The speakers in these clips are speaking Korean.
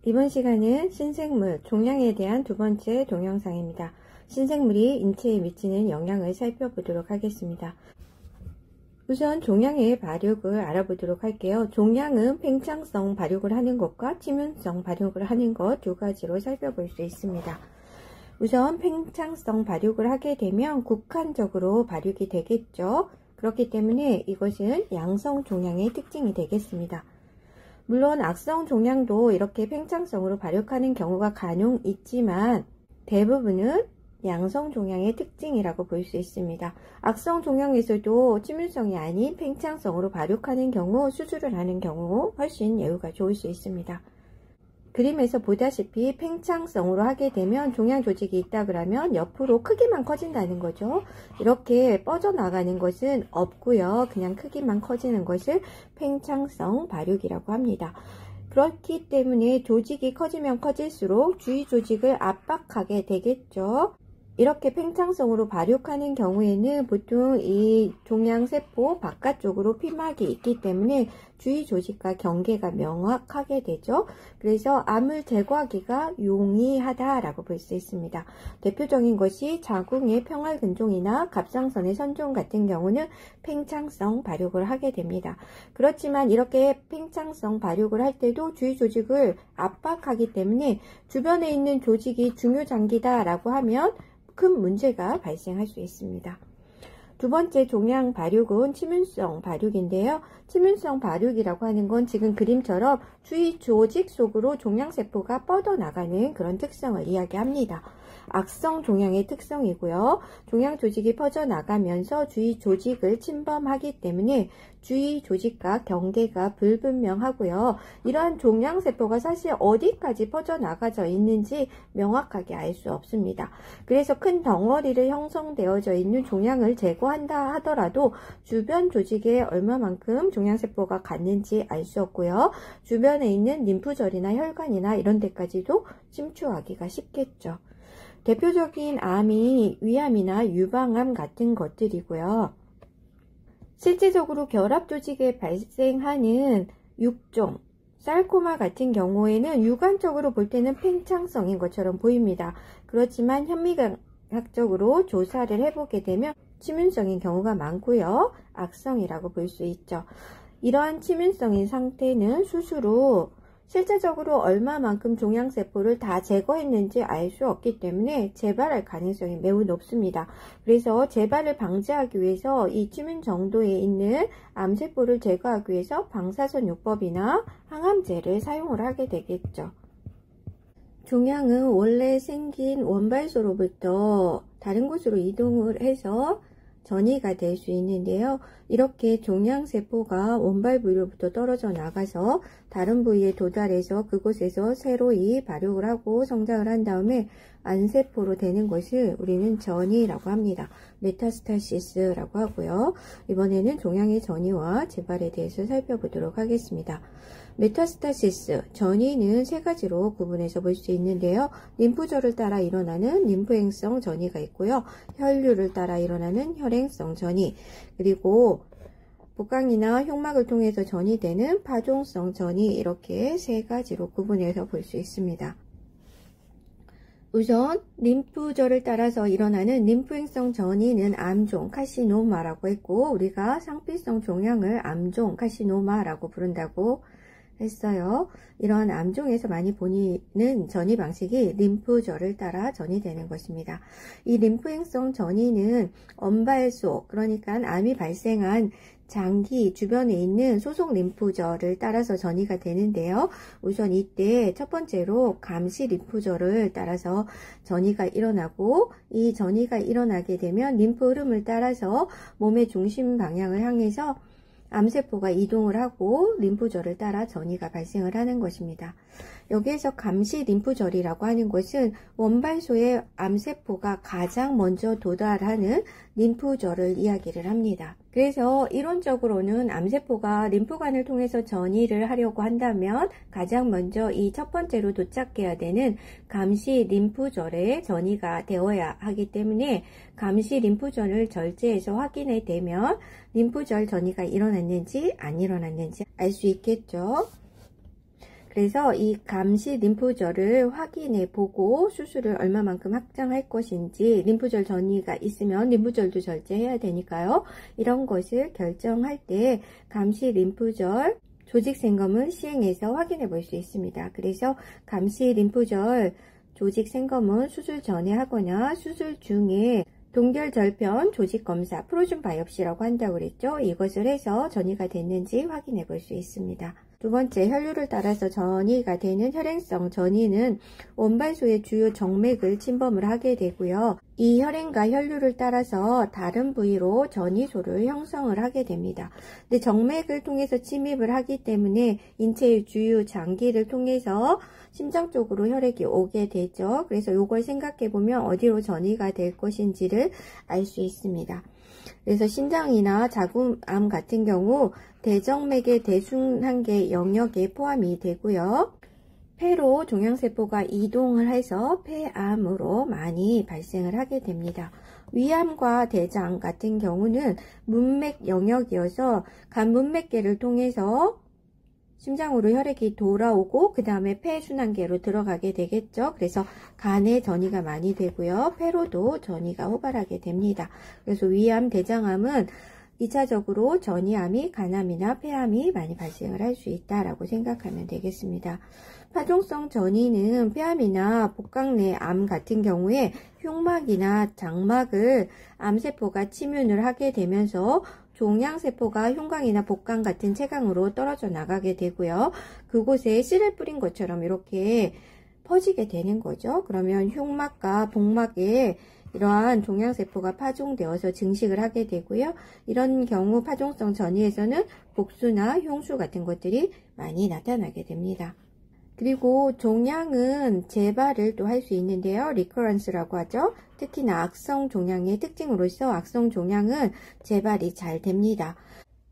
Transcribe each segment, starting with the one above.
이번 시간은 신생물, 종양에 대한 두 번째 동영상입니다. 신생물이 인체에 미치는 영향을 살펴보도록 하겠습니다. 우선 종양의 발육을 알아보도록 할게요. 종양은 팽창성 발육을 하는 것과 침윤성 발육을 하는 것 두 가지로 살펴볼 수 있습니다. 우선 팽창성 발육을 하게 되면 국한적으로 발육이 되겠죠. 그렇기 때문에 이것은 양성 종양의 특징이 되겠습니다. 물론 악성 종양도 이렇게 팽창성으로 발육하는 경우가 간혹 있지만 대부분은 양성 종양의 특징이라고 볼 수 있습니다. 악성 종양에서도 침윤성이 아닌 팽창성으로 발육하는 경우, 수술을 하는 경우 훨씬 예후가 좋을 수 있습니다. 그림에서 보다시피 팽창성으로 하게 되면 종양 조직이 있다 그러면 옆으로 크기만 커진다는 거죠. 이렇게 뻗어나가는 것은 없고요. 그냥 크기만 커지는 것을 팽창성 발육이라고 합니다. 그렇기 때문에 조직이 커지면 커질수록 주위 조직을 압박하게 되겠죠. 이렇게 팽창성으로 발육하는 경우에는 보통 이 종양세포 바깥쪽으로 피막이 있기 때문에 주위 조직과 경계가 명확하게 되죠. 그래서 암을 제거하기가 용이하다라고 볼 수 있습니다. 대표적인 것이 자궁의 평활근종이나 갑상선의 선종 같은 경우는 팽창성 발육을 하게 됩니다. 그렇지만 이렇게 팽창성 발육을 할 때도 주위 조직을 압박하기 때문에 주변에 있는 조직이 중요장기다라고 하면 큰 문제가 발생할 수 있습니다. 두 번째 종양 발육은 침윤성 발육인데요. 침윤성 발육이라고 하는 건 지금 그림처럼 주위 조직 속으로 종양세포가 뻗어나가는 그런 특성을 이야기합니다. 악성 종양의 특성이고요. 종양 조직이 퍼져나가면서 주위 조직을 침범하기 때문에 주위 조직과 경계가 불분명하고요. 이러한 종양세포가 사실 어디까지 퍼져나가져 있는지 명확하게 알 수 없습니다. 그래서 큰 덩어리를 형성되어져 있는 종양을 제거한다 하더라도 주변 조직에 얼마만큼 종양세포가 갔는지 알 수 없고요. 주변에 있는 림프절이나 혈관이나 이런 데까지도 침투하기가 쉽겠죠. 대표적인 암이 위암이나 유방암 같은 것들이고요. 실제적으로 결합 조직에 발생하는 육종, 살코마 같은 경우에는 육안적으로 볼 때는 팽창성인 것처럼 보입니다. 그렇지만 현미학적으로 조사를 해보게 되면 침윤성인 경우가 많고요. 악성이라고 볼 수 있죠. 이러한 침윤성인 상태는 수술 후 실제적으로 얼마만큼 종양세포를 다 제거했는지 알 수 없기 때문에 재발할 가능성이 매우 높습니다. 그래서 재발을 방지하기 위해서 이 침윤 정도에 있는 암세포를 제거하기 위해서 방사선요법이나 항암제를 사용을 하게 되겠죠. 종양은 원래 생긴 원발소로부터 다른 곳으로 이동을 해서 전이가 될 수 있는데요. 이렇게 종양세포가 원발 부위로부터 떨어져 나가서 다른 부위에 도달해서 그곳에서 새로이 발육을 하고 성장을 한 다음에 안세포로 되는 것을 우리는 전이라고 합니다. 메타스타시스라고 하고요. 이번에는 종양의 전이와 재발에 대해서 살펴보도록 하겠습니다. 메타스타시스, 전이는 세 가지로 구분해서 볼 수 있는데요. 림프절을 따라 일어나는 림프행성 전이가 있고요. 혈류를 따라 일어나는 혈행성 전이, 그리고 복강이나 흉막을 통해서 전이되는 파종성 전이, 이렇게 세 가지로 구분해서 볼 수 있습니다. 우선 림프절을 따라서 일어나는 림프행성 전이는 암종, 카시노마라고 했고, 우리가 상피성 종양을 암종, 카시노마라고 부른다고 했어요. 이런 암종에서 많이 보이는 전이 방식이 림프절을 따라 전이되는 것입니다. 이 림프행성 전이는 엄발소, 그러니까 암이 발생한 장기 주변에 있는 소속 림프절을 따라서 전이가 되는데요. 우선 이때 첫 번째로 감시 림프절을 따라서 전이가 일어나고, 이 전이가 일어나게 되면 림프 흐름을 따라서 몸의 중심 방향을 향해서 암세포가 이동을 하고 림프절을 따라 전이가 발생을 하는 것입니다. 여기에서 감시 림프절이라고 하는 것은 원발소의 암세포가 가장 먼저 도달하는 림프절을 이야기를 합니다. 그래서 이론적으로는 암세포가 림프관을 통해서 전이를 하려고 한다면 가장 먼저 이 첫 번째로 도착해야 되는 감시 림프절에 전이가 되어야 하기 때문에 감시 림프절을 절제해서 확인이 되면 림프절 전이가 일어났는지 안 일어났는지 알 수 있겠죠. 그래서 이 감시 림프절을 확인해 보고 수술을 얼마만큼 확장할 것인지, 림프절 전이가 있으면 림프절도 절제해야 되니까요. 이런 것을 결정할 때 감시 림프절 조직 생검을 시행해서 확인해 볼 수 있습니다. 그래서 감시 림프절 조직 생검은 수술 전에 하거나 수술 중에 동결절편 조직검사, 프로준 바이옵시라고 한다고 그랬죠. 이것을 해서 전이가 됐는지 확인해 볼 수 있습니다. 두 번째, 혈류를 따라서 전이가 되는 혈행성 전이는 원발소의 주요 정맥을 침범을 하게 되고요. 이 혈행과 혈류를 따라서 다른 부위로 전이소를 형성을 하게 됩니다. 근데 정맥을 통해서 침입을 하기 때문에 인체의 주요 장기를 통해서 심장 쪽으로 혈액이 오게 되죠. 그래서 이걸 생각해 보면 어디로 전이가 될 것인지를 알 수 있습니다. 그래서 심장이나 자궁암 같은 경우 대정맥의 대순환계 영역에 포함이 되고요. 폐로 종양세포가 이동을 해서 폐암으로 많이 발생을 하게 됩니다. 위암과 대장 같은 경우는 문맥 영역이어서 간 문맥계를 통해서 심장으로 혈액이 돌아오고 그 다음에 폐순환계로 들어가게 되겠죠. 그래서 간에 전이가 많이 되고요. 폐로도 전이가 호발하게 됩니다. 그래서 위암, 대장암은 2차적으로 전이암이 간암이나 폐암이 많이 발생을 할 수 있다라고 생각하면 되겠습니다. 파종성 전이는 폐암이나 복강내 암 같은 경우에 흉막이나 장막을 암세포가 침윤을 하게 되면서 종양세포가 흉곽이나 복강 같은 체강으로 떨어져 나가게 되고요. 그곳에 씨를 뿌린 것처럼 이렇게 퍼지게 되는 거죠. 그러면 흉막과 복막에 이러한 종양세포가 파종되어서 증식을 하게 되고요. 이런 경우 파종성 전이에서는 복수나 흉수 같은 것들이 많이 나타나게 됩니다. 그리고 종양은 재발을 또 할 수 있는데요. 리커런스라고 하죠. 특히나 악성 종양의 특징으로서 악성 종양은 재발이 잘 됩니다.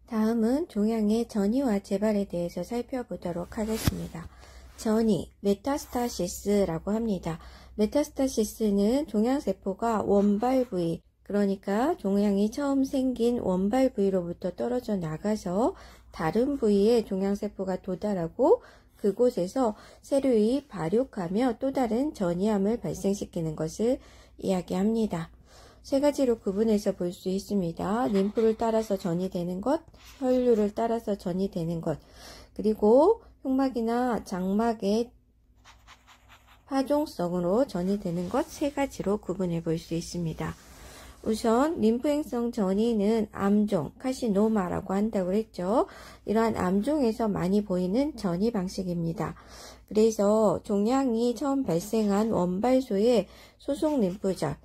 다음은 종양의 전이와 재발에 대해서 살펴보도록 하겠습니다. 전이, 메타스타시스라고 합니다. 메타스타시스는 종양세포가 원발 부위, 그러니까 종양이 처음 생긴 원발 부위로부터 떨어져 나가서 다른 부위에 종양세포가 도달하고 그곳에서 세류이 발육하며 또 다른 전이암을 발생시키는 것을 이야기합니다. 세 가지로 구분해서 볼 수 있습니다. 림프를 따라서 전이되는 것, 혈류를 따라서 전이되는 것, 그리고 흉막이나 장막의 파종성으로 전이되는 것 세 가지로 구분해 볼 수 있습니다. 우선 림프행성 전이는 암종, 카시노마라고 한다고 했죠. 이러한 암종에서 많이 보이는 전이 방식입니다. 그래서 종양이 처음 발생한 원발소의 소속 림프절,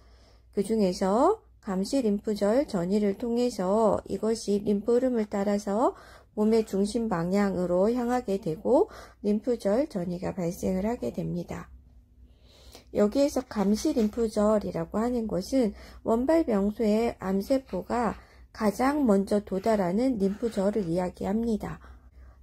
그 중에서 감시 림프절 전이를 통해서 이것이 림프 흐름을 따라서 몸의 중심 방향으로 향하게 되고 림프절 전이가 발생을 하게 됩니다. 여기에서 감시 림프절이라고 하는 것은 원발 병소의 암세포가 가장 먼저 도달하는 림프절을 이야기합니다.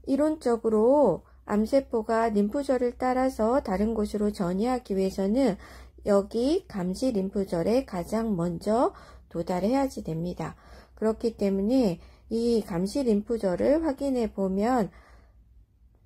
이론적으로 암세포가 림프절을 따라서 다른 곳으로 전이하기 위해서는 여기 감시 림프절에 가장 먼저 도달해야지 됩니다. 그렇기 때문에 이 감시 림프절을 확인해 보면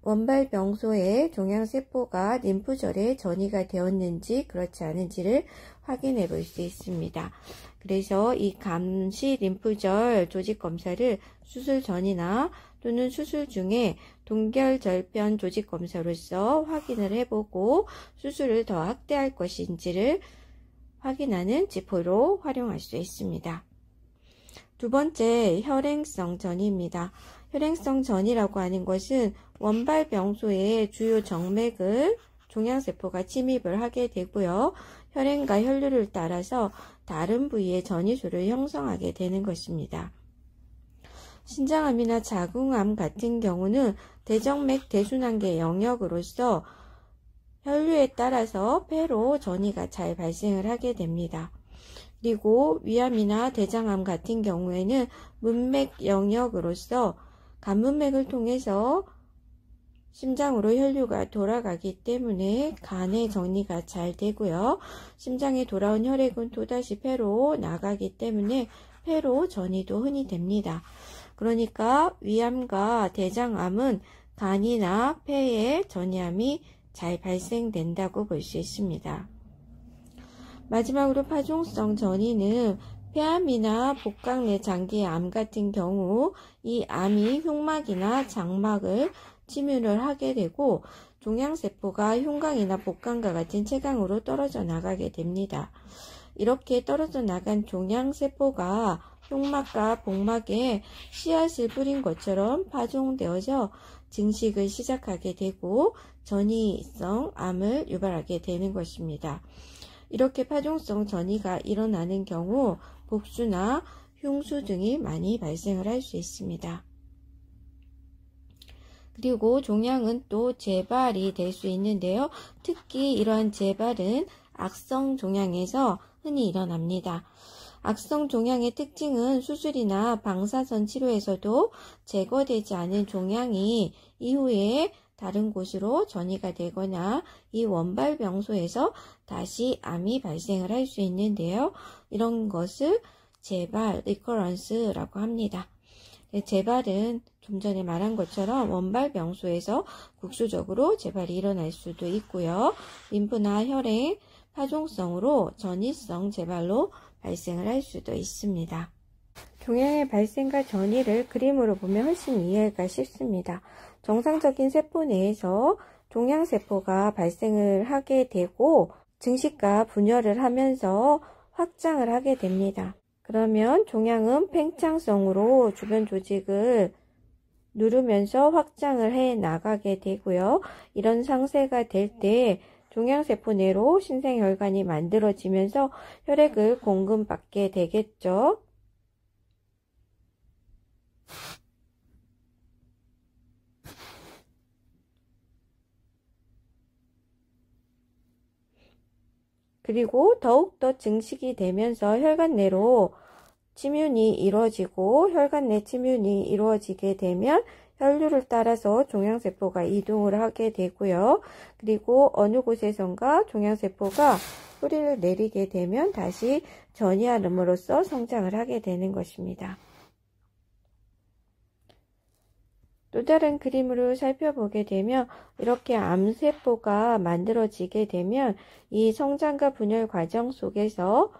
원발 병소의 종양세포가 림프절에 전이가 되었는지 그렇지 않은지를 확인해 볼 수 있습니다. 그래서 이 감시 림프절 조직 검사를 수술 전이나 또는 수술 중에 동결절편 조직 검사로서 확인을 해보고 수술을 더 확대할 것인지를 확인하는 지표로 활용할 수 있습니다. 두 번째, 혈행성 전이입니다. 혈행성 전이라고 하는 것은 원발 병소의 주요 정맥을 종양세포가 침입을 하게 되고요. 혈행과 혈류를 따라서 다른 부위의 전이소를 형성하게 되는 것입니다. 신장암이나 자궁암 같은 경우는 대정맥 대순환계 영역으로서 혈류에 따라서 폐로 전이가 잘 발생을 하게 됩니다. 그리고 위암이나 대장암 같은 경우에는 문맥 영역으로서 간문맥을 통해서 심장으로 혈류가 돌아가기 때문에 간의 정리가 잘 되고요. 심장에 돌아온 혈액은 또다시 폐로 나가기 때문에 폐로 전이도 흔히 됩니다. 그러니까 위암과 대장암은 간이나 폐에 전이암이 잘 발생된다고 볼 수 있습니다. 마지막으로 파종성 전이는 폐암이나 복강 내 장기의 암 같은 경우 이 암이 흉막이나 장막을 침유를 하게 되고 종양세포가 흉곽이나 복강과 같은 체강으로 떨어져 나가게 됩니다. 이렇게 떨어져 나간 종양세포가 흉막과 복막에 씨앗을 뿌린 것처럼 파종되어져 증식을 시작하게 되고 전이성 암을 유발하게 되는 것입니다. 이렇게 파종성 전이가 일어나는 경우 복수나 흉수 등이 많이 발생을 할 수 있습니다. 그리고 종양은 또 재발이 될 수 있는데요. 특히 이러한 재발은 악성 종양에서 흔히 일어납니다. 악성 종양의 특징은 수술이나 방사선 치료에서도 제거되지 않은 종양이 이후에 다른 곳으로 전이가 되거나 이 원발 병소에서 다시 암이 발생을 할 수 있는데요. 이런 것을 재발, 리커런스라고 합니다. 재발은 좀 전에 말한 것처럼 원발 병소에서 국수적으로 재발이 일어날 수도 있고요. 림프나 혈행, 파종성으로 전이성 재발로 발생을 할 수도 있습니다. 종양의 발생과 전이를 그림으로 보면 훨씬 이해가 쉽습니다. 정상적인 세포 내에서 종양세포가 발생을 하게 되고 증식과 분열을 하면서 확장을 하게 됩니다. 그러면 종양은 팽창성으로 주변 조직을 누르면서 확장을 해 나가게 되고요. 이런 상태가 될 때 종양세포 내로 신생혈관이 만들어지면서 혈액을 공급받게 되겠죠. 그리고 더욱더 증식이 되면서 혈관 내로 침윤이 이루어지고 혈관 내 침윤이 이루어지게 되면 혈류를 따라서 종양세포가 이동을 하게 되고요. 그리고 어느 곳에선가 종양세포가 뿌리를 내리게 되면 다시 전이암으로써 성장을 하게 되는 것입니다. 또 다른 그림으로 살펴보게 되면 이렇게 암세포가 만들어지게 되면 이 성장과 분열 과정 속에서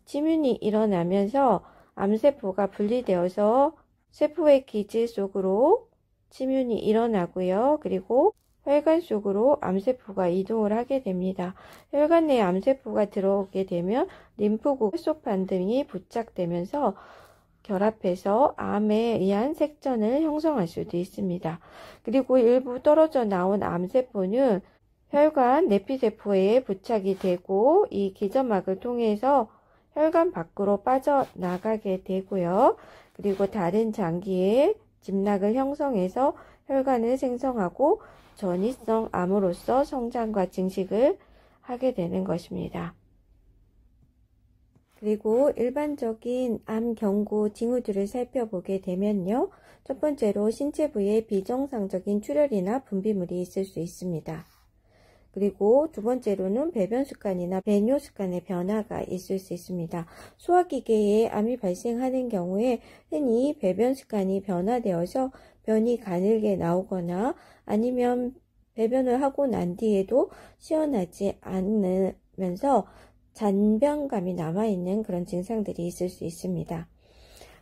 침윤이 일어나면서 암세포가 분리되어서 세포의 기질 속으로 침윤이 일어나고요. 그리고 혈관 속으로 암세포가 이동을 하게 됩니다. 혈관 내에 암세포가 들어오게 되면 림프구, 혈소판 등이 부착되면서 결합해서 암에 의한 색전을 형성할 수도 있습니다. 그리고 일부 떨어져 나온 암세포는 혈관 내피세포에 부착이 되고 이 기점막을 통해서 혈관 밖으로 빠져나가게 되고요. 그리고 다른 장기에 집락을 형성해서 혈관을 생성하고 전이성 암으로서 성장과 증식을 하게 되는 것입니다. 그리고 일반적인 암 경구 징후들을 살펴보게 되면요. 첫 번째로 신체 부위에 비정상적인 출혈이나 분비물이 있을 수 있습니다. 그리고 두 번째로는 배변 습관이나 배뇨 습관의 변화가 있을 수 있습니다. 소화기계에 암이 발생하는 경우에 흔히 배변 습관이 변화되어서 변이 가늘게 나오거나 아니면 배변을 하고 난 뒤에도 시원하지 않으면서 잔변감이 남아있는 그런 증상들이 있을 수 있습니다.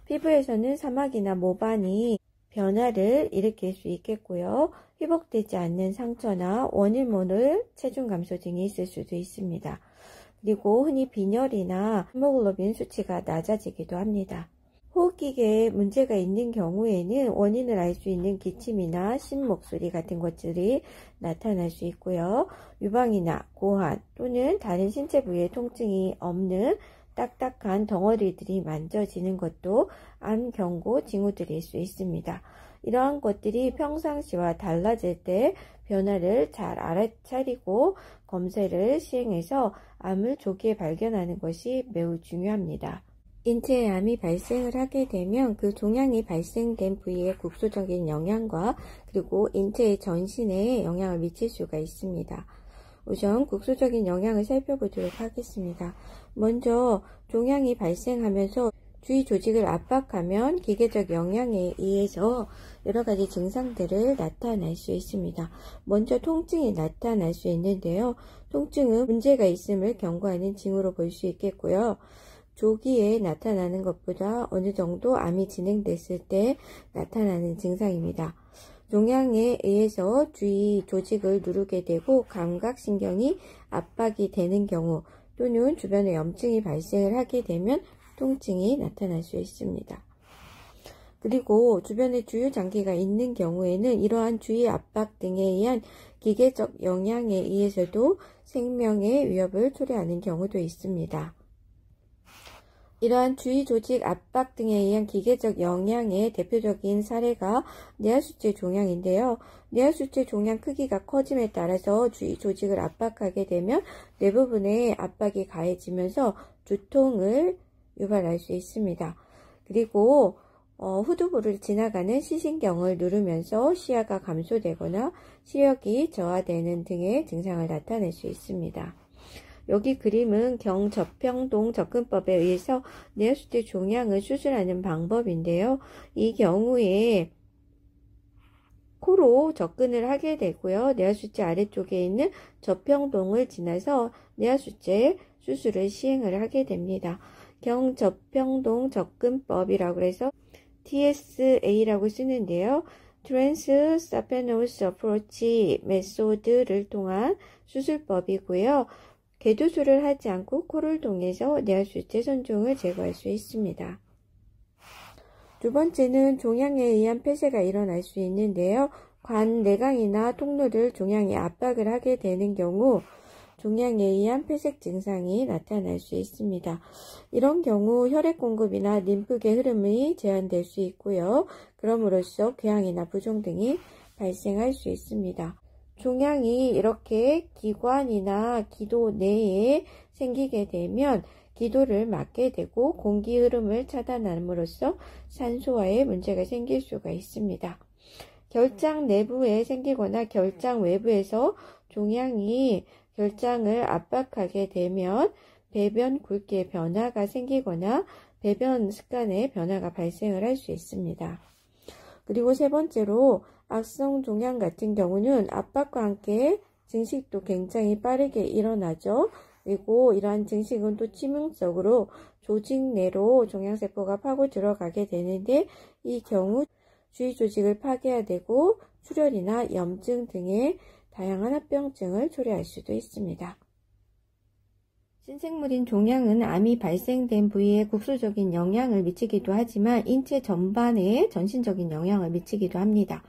피부에서는 사막이나 모반이 변화를 일으킬 수 있겠고요. 회복되지 않는 상처나 원인 모를 체중 감소 등이 있을 수도 있습니다. 그리고 흔히 빈혈이나 헤모글로빈 수치가 낮아지기도 합니다. 호흡기계에 문제가 있는 경우에는 원인을 알 수 있는 기침이나 신목소리 같은 것들이 나타날 수 있고요. 유방이나 고환 또는 다른 신체 부위에 통증이 없는 딱딱한 덩어리들이 만져지는 것도 암 경고 징후들일 수 있습니다. 이러한 것들이 평상시와 달라질 때 변화를 잘 알아차리고 검사를 시행해서 암을 조기에 발견하는 것이 매우 중요합니다. 인체에 암이 발생을 하게 되면 그 종양이 발생된 부위에 국소적인 영향과 그리고 인체의 전신에 영향을 미칠 수가 있습니다. 우선 국소적인 영향을 살펴보도록 하겠습니다. 먼저 종양이 발생하면서 주위 조직을 압박하면 기계적 영향에 의해서 여러가지 증상들을 나타낼 수 있습니다. 먼저 통증이 나타날 수 있는데요. 통증은 문제가 있음을 경고하는 징후로 볼 수 있겠고요. 조기에 나타나는 것보다 어느 정도 암이 진행됐을 때 나타나는 증상입니다. 종양에 의해서 주위 조직을 누르게 되고 감각신경이 압박이 되는 경우 또는 주변에 염증이 발생을 하게 되면 통증이 나타날 수 있습니다. 그리고 주변에 주유장기가 있는 경우에는 이러한 주위 압박 등에 의한 기계적 영향에 의해서도 생명의 위협을 초래하는 경우도 있습니다. 이러한 주위 조직 압박 등에 의한 기계적 영향의 대표적인 사례가 뇌하수체 종양인데요. 뇌하수체 종양 크기가 커짐에 따라서 주위 조직을 압박하게 되면 뇌 부분에 압박이 가해지면서 두통을 유발할 수 있습니다. 그리고 후두부를 지나가는 시신경을 누르면서 시야가 감소되거나 시력이 저하되는 등의 증상을 나타낼 수 있습니다. 여기 그림은 경접평동 접근법에 의해서 뇌하수체 종양을 수술하는 방법인데요. 이 경우에 코로 접근을 하게 되고요. 뇌하수체 아래쪽에 있는 접평동을 지나서 뇌하수체 수술을 시행을 하게 됩니다. 경접평동 접근법이라고 해서 TSA라고 쓰는데요. Transsaphenous Approach 메소드를 통한 수술법이고요. 개도술을 하지 않고 코를 통해서 뇌하수체 손종을 제거할 수 있습니다. 두 번째는 종양에 의한 폐쇄가 일어날 수 있는데요. 관, 내강이나 통로를 종양이 압박을 하게 되는 경우 종양에 의한 폐색 증상이 나타날 수 있습니다. 이런 경우 혈액 공급이나 림프계 흐름이 제한될 수 있고요. 그럼으로써 궤양이나 부종 등이 발생할 수 있습니다. 종양이 이렇게 기관이나 기도 내에 생기게 되면 기도를 막게 되고 공기 흐름을 차단함으로써 산소화에 문제가 생길 수가 있습니다. 결장 내부에 생기거나 결장 외부에서 종양이 결장을 압박하게 되면 배변 굵기의 변화가 생기거나 배변 습관의 변화가 발생을 할 수 있습니다. 그리고 세 번째로 악성 종양 같은 경우는 압박과 함께 증식도 굉장히 빠르게 일어나죠. 그리고 이러한 증식은 또 치명적으로 조직 내로 종양세포가 파고 들어가게 되는데 이 경우 주위 조직을 파괴되고 출혈이나 염증 등의 다양한 합병증을 초래할 수도 있습니다. 신생물인 종양은 암이 발생된 부위에 국소적인 영향을 미치기도 하지만 인체 전반에 전신적인 영향을 미치기도 합니다.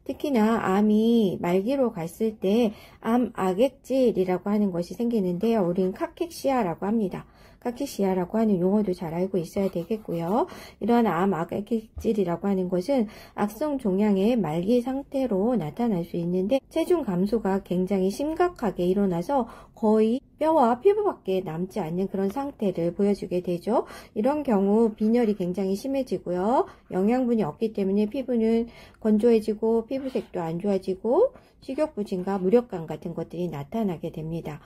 특히나 암이 말기로 갔을 때 암 악액질이라고 하는 것이 생기는데요. 우린 카케시아라고 합니다. 카케시아라고 하는 용어도 잘 알고 있어야 되겠고요. 이러한 암 악액질이라고 하는 것은 악성 종양의 말기 상태로 나타날 수 있는데 체중 감소가 굉장히 심각하게 일어나서 거의 뼈와 피부밖에 남지 않는 그런 상태를 보여주게 되죠. 이런 경우 빈혈이 굉장히 심해지고요. 영양분이 없기 때문에 피부는 건조해지고 피부색도 안 좋아지고 식욕부진과 무력감 같은 것들이 나타나게 됩니다.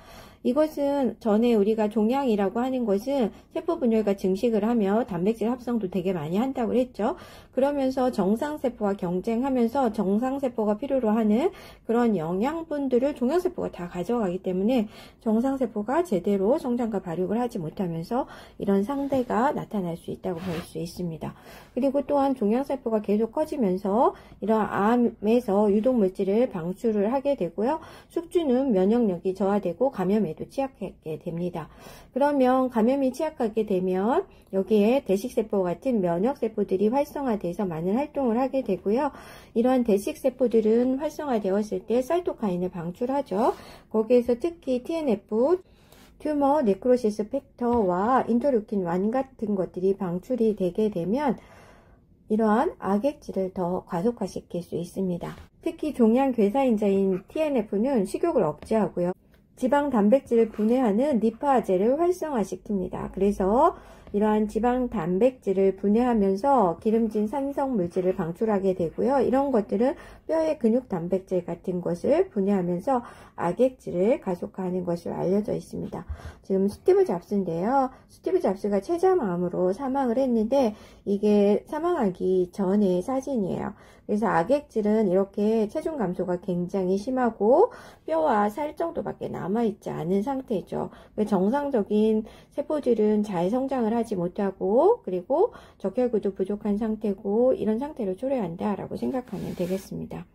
이것은 전에 우리가 종양이라고 하는 것은 세포분열과 증식을 하며 단백질 합성도 되게 많이 한다고 했죠. 그러면서 정상세포와 경쟁하면서 정상세포가 필요로 하는 그런 영양분들을 종양세포가 다 가져가기 때문에 정상세포가 제대로 성장과 발육을 하지 못하면서 이런 상태가 나타날 수 있다고 볼 수 있습니다. 그리고 또한 종양세포가 계속 커지면서 이런 암에서 유독물질을 방출을 하게 되고요. 숙주는 면역력이 저하되고 감염에도 취약하게 됩니다. 그러면 감염이 취약하게 되면 여기에 대식세포 같은 면역세포들이 활성화돼서 많은 활동을 하게 되고요. 이러한 대식세포들은 활성화되었을 때 사이토카인을 방출하죠. 거기에서 특히 TNF, 튜머 네크로시스 팩터와 인터루킨 1 같은 것들이 방출이 되게 되면 이러한 악액질을 더 가속화시킬 수 있습니다. 특히 종양 괴사인자인 TNF는 식욕을 억제하고요. 지방 단백질을 분해하는 리파제를 활성화시킵니다. 그래서 이러한 지방 단백질을 분해하면서 기름진 산성 물질을 방출하게 되고요. 이런 것들은 뼈의 근육 단백질 같은 것을 분해하면서 악액질을 가속화하는 것으로 알려져 있습니다. 지금 스티브 잡스인데요. 스티브 잡스가 췌장암으로 사망을 했는데 이게 사망하기 전의 사진이에요. 그래서 악액질은 이렇게 체중 감소가 굉장히 심하고 뼈와 살 정도밖에 남아있지 않은 상태죠. 정상적인 세포들은 잘 성장을 하지 못하고 그리고 적혈구도 부족한 상태고 이런 상태로 초래한다라고 생각하면 되겠습니다.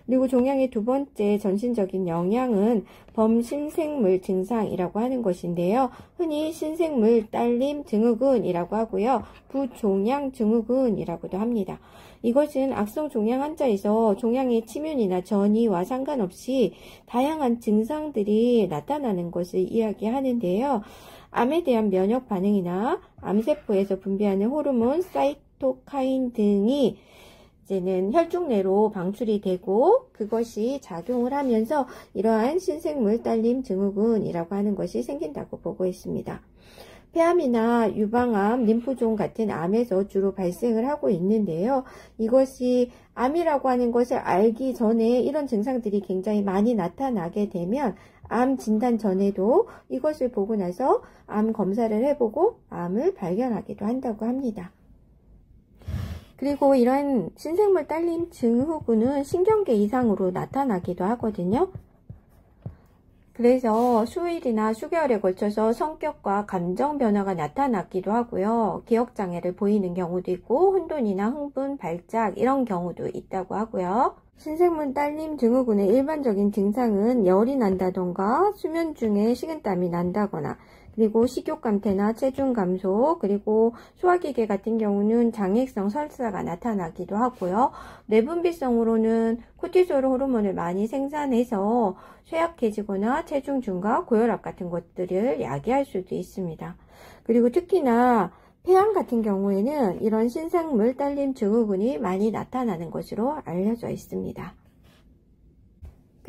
그리고 종양의 두 번째 전신적인 영향은 범신생물 증상이라고 하는 것인데요. 흔히 신생물 딸림 증후군이라고 하고요. 부종양 증후군이라고도 합니다. 이것은 악성 종양 환자에서 종양의 침윤이나 전이와 상관없이 다양한 증상들이 나타나는 것을 이야기하는데요. 암에 대한 면역 반응이나 암세포에서 분비하는 호르몬, 사이토카인 등이 이제는 혈중 내로 방출이 되고 그것이 작용을 하면서 이러한 신생물 딸림 증후군이라고 하는 것이 생긴다고 보고 있습니다. 폐암이나 유방암, 림프종 같은 암에서 주로 발생을 하고 있는데요. 이것이 암이라고 하는 것을 알기 전에 이런 증상들이 굉장히 많이 나타나게 되면 암 진단 전에도 이것을 보고 나서 암 검사를 해보고 암을 발견하기도 한다고 합니다. 그리고 이러한 신생물 딸림 증후군은 신경계 이상으로 나타나기도 하거든요. 그래서 수일이나 수개월에 걸쳐서 성격과 감정 변화가 나타나기도 하고요. 기억장애를 보이는 경우도 있고 혼돈이나 흥분, 발작 이런 경우도 있다고 하고요. 신생물 딸림 증후군의 일반적인 증상은 열이 난다던가 수면 중에 식은땀이 난다거나 그리고 식욕감퇴나 체중 감소, 그리고 소화기계 같은 경우는 장액성 설사가 나타나기도 하고요. 뇌분비성으로는 코티솔 호르몬을 많이 생산해서 쇠약해지거나 체중 증가, 고혈압 같은 것들을 야기할 수도 있습니다. 그리고 특히나 폐암 같은 경우에는 이런 신생물 딸림 증후군이 많이 나타나는 것으로 알려져 있습니다.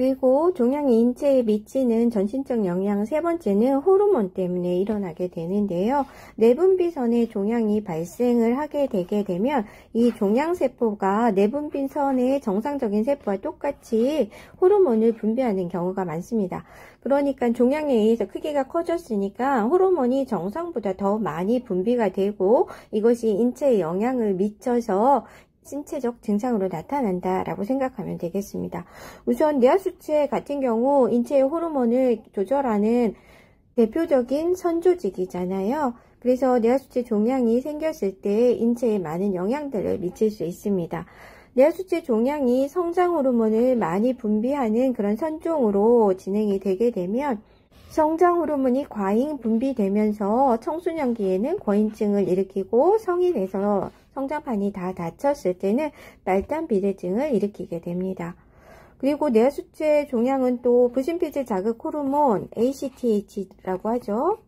그리고 종양이 인체에 미치는 전신적 영향 세 번째는 호르몬 때문에 일어나게 되는데요. 내분비선에 종양이 발생을 하게 되게 되면 이 종양세포가 내분비선의 정상적인 세포와 똑같이 호르몬을 분비하는 경우가 많습니다. 그러니까 종양에 의해서 크기가 커졌으니까 호르몬이 정상보다 더 많이 분비가 되고 이것이 인체에 영향을 미쳐서 신체적 증상으로 나타난다라고 생각하면 되겠습니다. 우선 뇌하수체 같은 경우 인체의 호르몬을 조절하는 대표적인 선조직이잖아요. 그래서 뇌하수체 종양이 생겼을 때 인체에 많은 영향들을 미칠 수 있습니다. 뇌하수체 종양이 성장 호르몬을 많이 분비하는 그런 선종으로 진행이 되게 되면 성장 호르몬이 과잉 분비되면서 청소년기에는 과잉증을 일으키고 성인에서 성장판이 다 닫혔을 때는 말단 비대증을 일으키게 됩니다. 그리고 뇌하수체 종양은 또 부신피질 자극 호르몬 ACTH라고 하죠.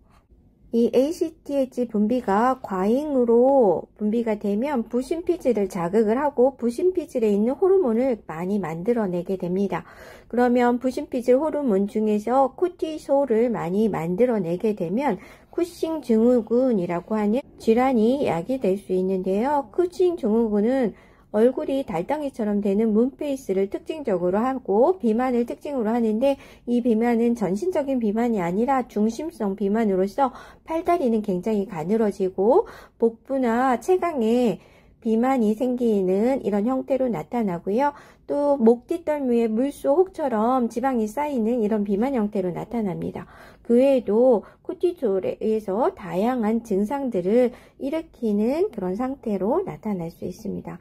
이 ACTH 분비가 과잉으로 분비가 되면 부신피질을 자극을 하고 부신피질에 있는 호르몬을 많이 만들어내게 됩니다. 그러면 부신피질 호르몬 중에서 코티솔을 많이 만들어내게 되면 쿠싱 증후군이라고 하는 질환이 야기될 수 있는데요. 쿠싱 증후군은 얼굴이 달덩이처럼 되는 문페이스를 특징적으로 하고 비만을 특징으로 하는데 이 비만은 전신적인 비만이 아니라 중심성 비만으로서 팔다리는 굉장히 가늘어지고 복부나 체강에 비만이 생기는 이런 형태로 나타나고요. 또 목 뒷덜미에 물소 혹처럼 지방이 쌓이는 이런 비만 형태로 나타납니다. 그 외에도 코티솔에 의해서 다양한 증상들을 일으키는 그런 상태로 나타날 수 있습니다.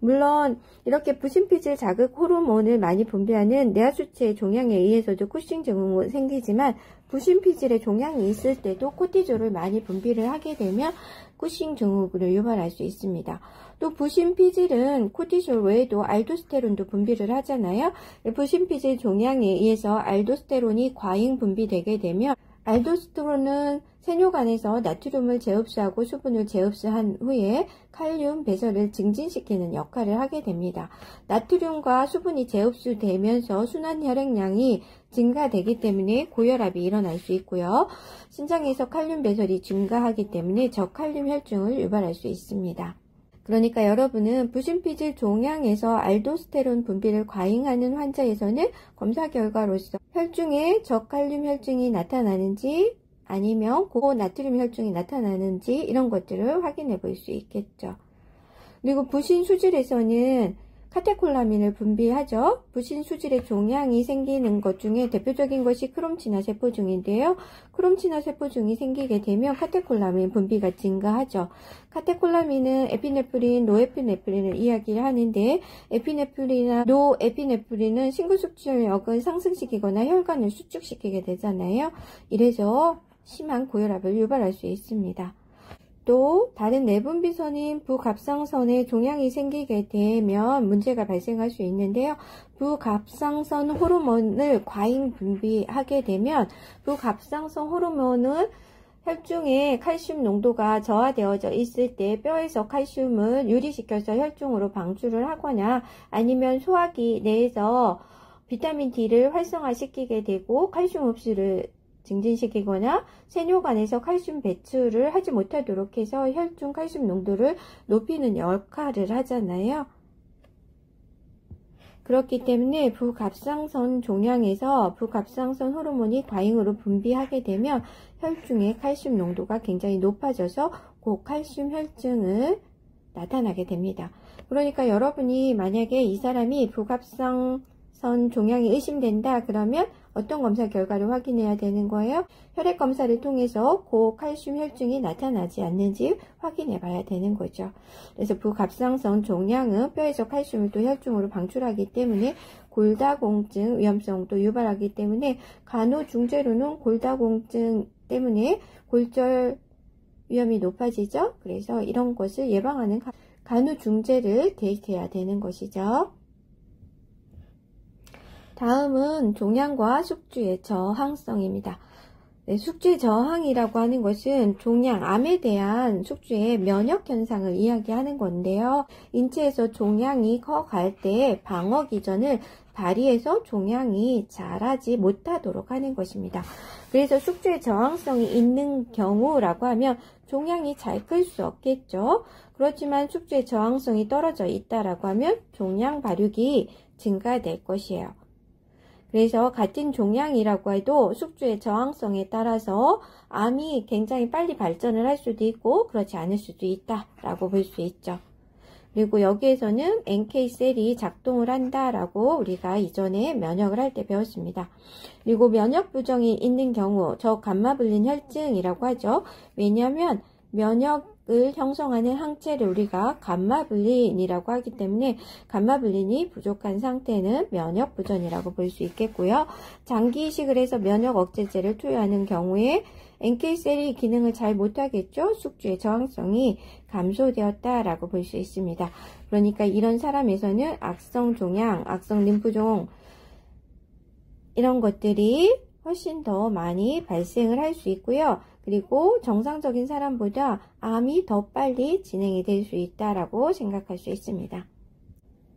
물론 이렇게 부신피질 자극 호르몬을 많이 분비하는 뇌하수체 종양에 의해서도 쿠싱 증후군 생기지만 부신피질의 종양이 있을 때도 코티졸을 많이 분비를 하게 되면 쿠싱 증후군을 유발할 수 있습니다. 또 부신피질은 코티솔 외에도 알도스테론도 분비를 하잖아요. 부신피질 종양에 의해서 알도스테론이 과잉 분비되게 되면 알도스테론은 세뇨간에서 나트륨을 재흡수하고 수분을 재흡수한 후에 칼륨 배설을 증진시키는 역할을 하게 됩니다. 나트륨과 수분이 재흡수되면서 순환 혈액량이 증가되기 때문에 고혈압이 일어날 수 있고요. 신장에서 칼륨 배설이 증가하기 때문에 저칼륨 혈증을 유발할 수 있습니다. 그러니까 여러분은 부신피질 종양에서 알도스테론 분비를 과잉하는 환자에서는 검사 결과로서 혈중에 저칼륨 혈증이 나타나는지 아니면 고나트륨 혈증이 나타나는지 이런 것들을 확인해 볼 수 있겠죠. 그리고 부신 수질에서는 카테콜라민을 분비하죠. 부신 수질의 종양이 생기는 것 중에 대표적인 것이 크롬치나 세포종인데요. 크롬치나 세포종이 생기게 되면 카테콜라민 분비가 증가하죠. 카테콜라민은 에피네프린, 노에피네프린을 이야기를 하는데 에피네프린이나 노에피네프린은 심근숙주력을 상승시키거나 혈관을 수축시키게 되잖아요. 이래서 심한 고혈압을 유발할 수 있습니다. 또 다른 내분비선인 부갑상선에 종양이 생기게 되면 문제가 발생할 수 있는데요. 부갑상선 호르몬을 과잉 분비하게 되면 부갑상선 호르몬은 혈중에 칼슘 농도가 저하되어져 있을 때 뼈에서 칼슘을 유리시켜서 혈중으로 방출을 하거나 아니면 소화기 내에서 비타민 D를 활성화시키게 되고 칼슘 흡수를 증진시키거나 세뇨관에서 칼슘 배출을 하지 못하도록 해서 혈중 칼슘 농도를 높이는 역할을 하잖아요. 그렇기 때문에 부갑상선 종양에서 부갑상선 호르몬이 과잉으로 분비하게 되면 혈중의 칼슘 농도가 굉장히 높아져서 고칼슘 혈증을 나타나게 됩니다. 그러니까 여러분이 만약에 이 사람이 부갑상선 종양이 의심된다 그러면 어떤 검사 결과를 확인해야 되는 거예요? 혈액 검사를 통해서 고칼슘 혈증이 나타나지 않는지 확인해 봐야 되는 거죠. 그래서 부갑상선 종양은 뼈에서 칼슘을 또 혈중으로 방출하기 때문에 골다공증 위험성도 유발하기 때문에 간호중재로는 골다공증 때문에 골절 위험이 높아지죠. 그래서 이런 것을 예방하는 간호중재를 개입해야 되는 것이죠. 다음은 종양과 숙주의 저항성입니다. 네, 숙주의 저항이라고 하는 것은 종양, 암에 대한 숙주의 면역 현상을 이야기하는 건데요. 인체에서 종양이 커갈 때 방어 기전을 발휘해서 종양이 자라지 못하도록 하는 것입니다. 그래서 숙주의 저항성이 있는 경우라고 하면 종양이 잘 클 수 없겠죠. 그렇지만 숙주의 저항성이 떨어져 있다라고 하면 종양 발육이 증가될 것이에요. 그래서 같은 종양이라고 해도 숙주의 저항성에 따라서 암이 굉장히 빨리 발전을 할 수도 있고 그렇지 않을 수도 있다라고 볼 수 있죠. 그리고 여기에서는 NK셀이 작동을 한다라고 우리가 이전에 면역을 할 때 배웠습니다. 그리고 면역 부정이 있는 경우 저감마불린 혈증이라고 하죠. 왜냐하면 면역을 형성하는 항체를 우리가 감마불린이라고 하기 때문에 감마불린이 부족한 상태는 면역 부전이라고 볼 수 있겠고요. 장기 이식을 해서 면역 억제제를 투여하는 경우에 NK셀이 기능을 잘 못하겠죠. 숙주의 저항성이 감소되었다라고 볼 수 있습니다. 그러니까 이런 사람에서는 악성 종양, 악성 림프종 이런 것들이 훨씬 더 많이 발생을 할 수 있고요. 그리고 정상적인 사람보다 암이 더 빨리 진행이 될 수 있다라고 생각할 수 있습니다.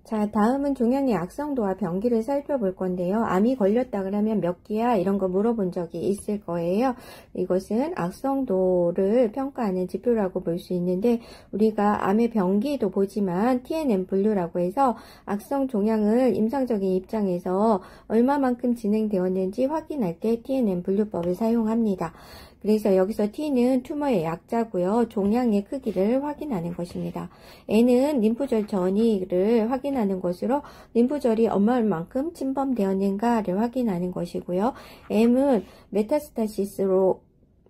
자, 다음은 종양의 악성도와 병기를 살펴볼 건데요. 암이 걸렸다 그러면 몇 기야? 이런 거 물어본 적이 있을 거예요. 이것은 악성도를 평가하는 지표라고 볼 수 있는데 우리가 암의 병기도 보지만 TNM 분류라고 해서 악성 종양을 임상적인 입장에서 얼마만큼 진행되었는지 확인할 때 TNM 분류법을 사용합니다. 그래서 여기서 T는 튜머의 약자고요. 종양의 크기를 확인하는 것입니다. N은 림프절 전이를 확인하는 것으로 림프절이 얼마만큼 침범되었는가를 확인하는 것이고요. M은 메타스타시스로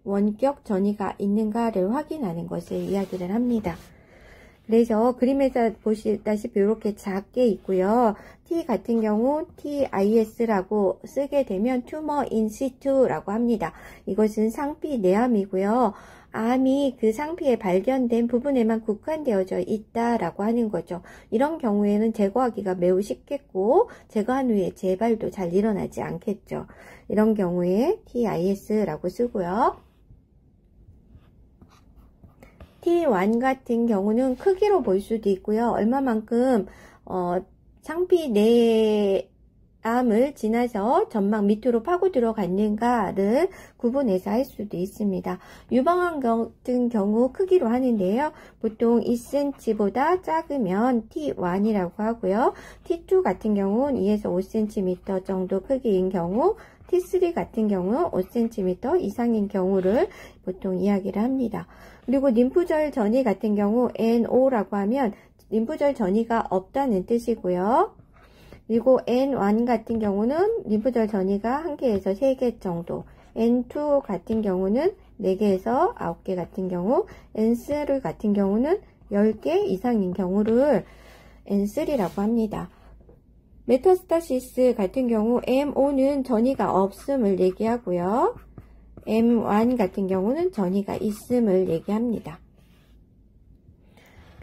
원격 전이가 있는가를 확인하는 것을 이야기를 합니다. 그래서 그림에서 보시다시피 이렇게 작게 있고요. T 같은 경우 TIS라고 쓰게 되면 튜머 인시투라고 합니다. 이것은 상피 내암이고요. 암이 그 상피에 발견된 부분에만 국한되어져 있다라고 하는 거죠. 이런 경우에는 제거하기가 매우 쉽겠고 제거한 후에 재발도 잘 일어나지 않겠죠. 이런 경우에 TIS라고 쓰고요. T1 같은 경우는 크기로 볼 수도 있고요. 얼마만큼 상피 내암을 지나서 점막 밑으로 파고 들어갔는가를 구분해서 할 수도 있습니다. 유방암 같은 경우 크기로 하는데요. 보통 2cm보다 작으면 T1이라고 하고요. T2 같은 경우는 2에서 5cm 정도 크기인 경우, T3 같은 경우 5cm 이상인 경우를 보통 이야기를 합니다. 그리고 림프절 전이 같은 경우 NO라고 하면 림프절 전이가 없다는 뜻이고요. 그리고 N1 같은 경우는 림프절 전이가 1개에서 3개 정도, N2 같은 경우는 4개에서 9개 같은 경우, N3 같은 경우는 10개 이상인 경우를 N3라고 합니다. 메타스타시스 같은 경우 MO는 전이가 없음을 얘기하고요. M1 같은 경우는 전이가 있음을 얘기합니다.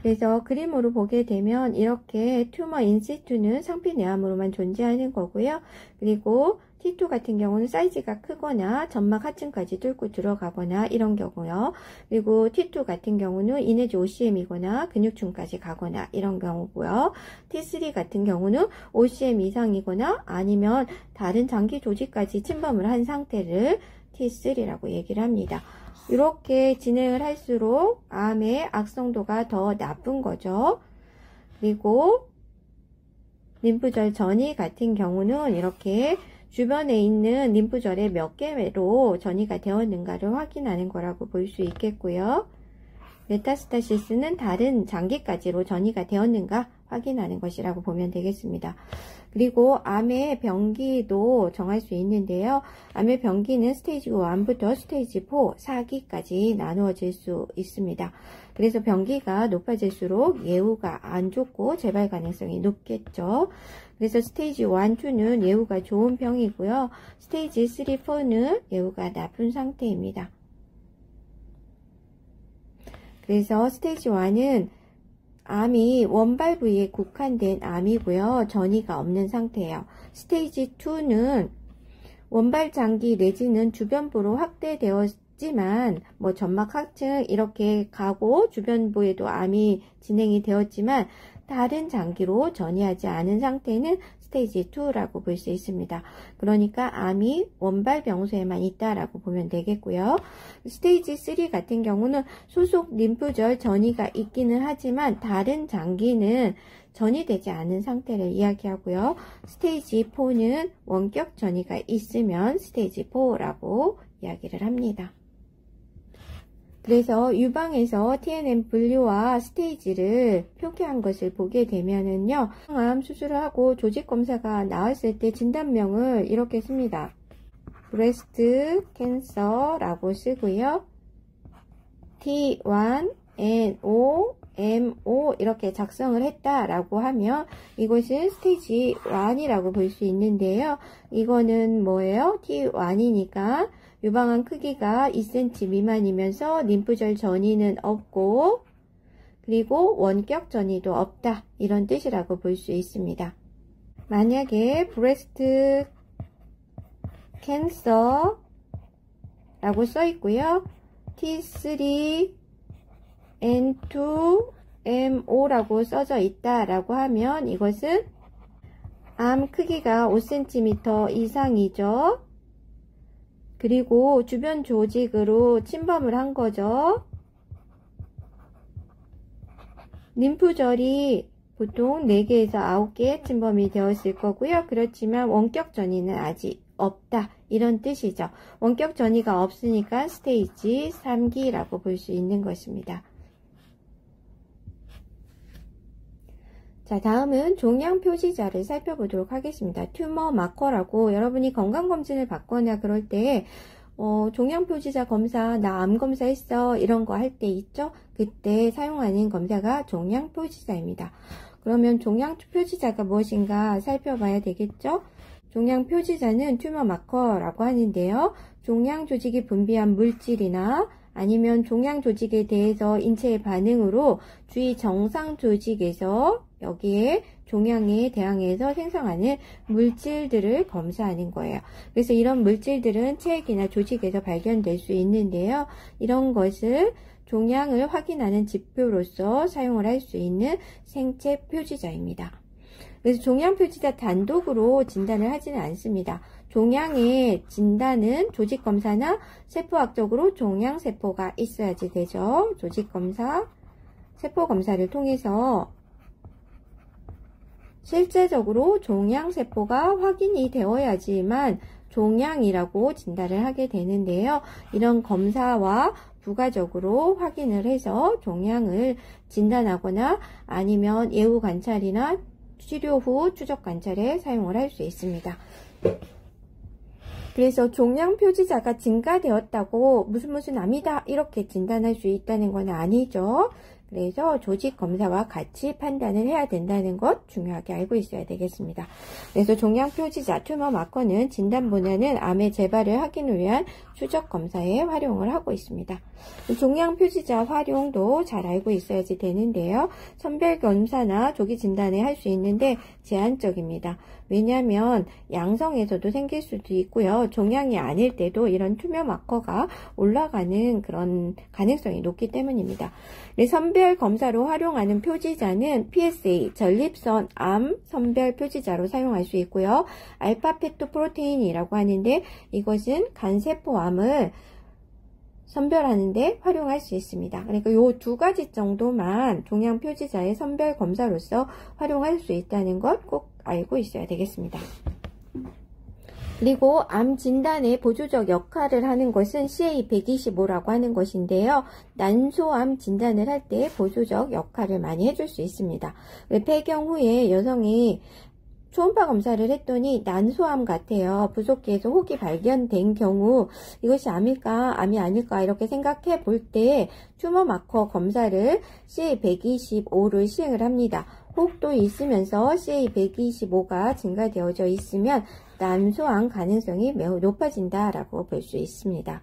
그래서 그림으로 보게 되면 이렇게 튜머 인시투는 상피 내암으로만 존재하는 거고요. 그리고 T2 같은 경우는 사이즈가 크거나 점막 하층까지 뚫고 들어가거나 이런 경우요. 그리고 T2 같은 경우는 2 내지 5cm이거나 근육층까지 가거나 이런 경우고요. T3 같은 경우는 5cm 이상이거나 아니면 다른 장기 조직까지 침범을 한 상태를 T3라고 얘기를 합니다. 이렇게 진행을 할수록 암의 악성도가 더 나쁜 거죠. 그리고 림프절 전이 같은 경우는 이렇게 주변에 있는 림프절에 몇 개로 전이가 되었는가를 확인하는 거라고 볼 수 있겠고요. 메타스타시스는 다른 장기까지로 전이가 되었는가 확인하는 것이라고 보면 되겠습니다. 그리고 암의 병기도 정할 수 있는데요. 암의 병기는 스테이지 1부터 스테이지 4, 4기까지 나누어질 수 있습니다. 그래서 병기가 높아질수록 예후가 안 좋고 재발 가능성이 높겠죠. 그래서 스테이지 1, 2는 예후가 좋은 병이고요. 스테이지 3, 4는 예후가 나쁜 상태입니다. 그래서 스테이지 1은 암이 원발 부위에 국한된 암이고요. 전이가 없는 상태예요. 스테이지 2는 원발 장기 내지는 주변부로 확대되었지만 뭐 점막 하층 이렇게 가고 주변부에도 암이 진행이 되었지만 다른 장기로 전이하지 않은 상태는 스테이지 2라고 볼 수 있습니다. 그러니까 암이 원발 병소에만 있다라고 보면 되겠고요. 스테이지 3 같은 경우는 소속 림프절 전이가 있기는 하지만 다른 장기는 전이되지 않은 상태를 이야기하고요. 스테이지 4는 원격 전이가 있으면 스테이지 4라고 이야기를 합니다. 그래서 유방에서 TNM 분류와 스테이지를 표기한 것을 보게 되면은요, 암 수술을 하고 조직 검사가 나왔을 때 진단명을 이렇게 씁니다. 브레스트 캔서라고 쓰고요. T1, NO, MO 이렇게 작성을 했다라고 하면 이것은 스테이지 1이라고 볼 수 있는데요. 이거는 뭐예요? T1이니까 유방암 크기가 2cm 미만이면서 림프절 전이는 없고 그리고 원격 전이도 없다 이런 뜻이라고 볼 수 있습니다. 만약에 브레스트 캔서 라고 써 있고요. T3 N2 MO라고 써져 있다라고 하면 이것은 암 크기가 5cm 이상이죠. 그리고 주변 조직으로 침범을 한 거죠. 림프절이 보통 4개에서 9개 침범이 되었을 거고요. 그렇지만 원격 전이는 아직 없다 이런 뜻이죠. 원격 전이가 없으니까 스테이지 3기라고 볼 수 있는 것입니다. 자, 다음은 종양 표시자를 살펴보도록 하겠습니다. 튜머 마커라고 여러분이 건강검진을 받거나 그럴 때 종양 표시자 검사, 나 암 검사했어 이런 거 할 때 있죠? 그때 사용하는 검사가 종양 표시자입니다. 그러면 종양 표시자가 무엇인가 살펴봐야 되겠죠? 종양 표시자는 튜머 마커라고 하는데요. 종양 조직이 분비한 물질이나 아니면 종양 조직에 대해서 인체의 반응으로 주위 정상 조직에서 여기에 종양에 대항해서 생성하는 물질들을 검사하는 거예요. 그래서 이런 물질들은 체액이나 조직에서 발견될 수 있는데요. 이런 것을 종양을 확인하는 지표로서 사용을 할 수 있는 생체 표지자입니다. 그래서 종양 표지자 단독으로 진단을 하지는 않습니다. 종양의 진단은 조직검사나 세포학적으로 종양세포가 있어야지 되죠. 조직검사, 세포검사를 통해서 실제적으로 종양세포가 확인이 되어야지만 종양이라고 진단을 하게 되는데요. 이런 검사와 부가적으로 확인을 해서 종양을 진단하거나 아니면 예후 관찰이나 치료 후 추적 관찰에 사용을 할 수 있습니다. 그래서 종양 표지자가 증가되었다고 무슨 암이다 이렇게 진단할 수 있다는 건 아니죠. 그래서 조직 검사와 같이 판단을 해야 된다는 것 중요하게 알고 있어야 되겠습니다. 그래서 종양 표지자 튜머 마커는 진단보다는 암의 재발을 확인을 위한 추적 검사에 활용을 하고 있습니다. 종양 표지자 활용도 잘 알고 있어야지 되는데요. 선별 검사나 조기 진단에 할 수 있는데 제한적입니다. 왜냐하면 양성에서도 생길 수도 있고요. 종양이 아닐 때도 이런 튜머 마커가 올라가는 그런 가능성이 높기 때문입니다. 선별 검사로 활용하는 표지자는 PSA, 전립선 암 선별 표지자로 사용할 수 있고요. 알파 페토프로테인이라고 하는데 이것은 간세포암을 선별하는데 활용할 수 있습니다. 그러니까 이 두 가지 정도만 종양 표지자의 선별 검사로서 활용할 수 있다는 것 꼭 알고 있어야 되겠습니다. 그리고 암 진단의 보조적 역할을 하는 것은 CA125라고 하는 것인데요. 난소암 진단을 할 때 보조적 역할을 많이 해줄 수 있습니다. 폐경 후에 여성이 초음파 검사를 했더니 난소암 같아요. 부속기에서 혹이 발견된 경우 이것이 암일까 암이 아닐까 이렇게 생각해 볼 때 튜머 마커 검사를 CA125를 시행을 합니다. 혹도 있으면서 CA125가 증가되어져 있으면 난소암 가능성이 매우 높아진다라고 볼 수 있습니다.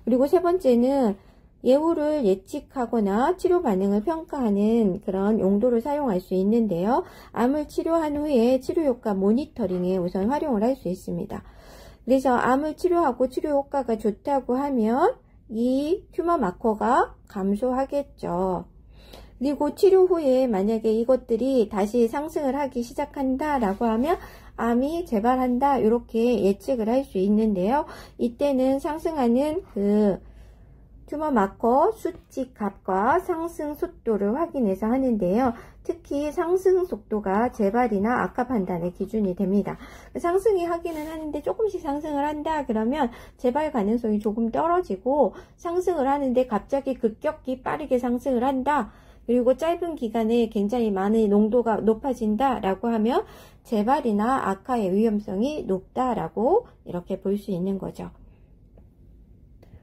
그리고 세 번째는 예후를 예측하거나 치료 반응을 평가하는 그런 용도를 사용할 수 있는데요. 암을 치료한 후에 치료 효과 모니터링에 우선 활용을 할 수 있습니다. 그래서 암을 치료하고 치료 효과가 좋다고 하면 이 튜머 마커가 감소하겠죠. 그리고 치료 후에 만약에 이것들이 다시 상승을 하기 시작한다라고 하면 암이 재발한다 이렇게 예측을 할 수 있는데요. 이때는 상승하는 그 튜머 마커 수치 값과 상승 속도를 확인해서 하는데요. 특히 상승 속도가 재발이나 악화 판단의 기준이 됩니다. 상승이 하기는 하는데 조금씩 상승을 한다 그러면 재발 가능성이 조금 떨어지고 상승을 하는데 갑자기 급격히 빠르게 상승을 한다. 그리고 짧은 기간에 굉장히 많은 농도가 높아진다 라고 하면 재발이나 악화의 위험성이 높다라고 이렇게 볼 수 있는 거죠.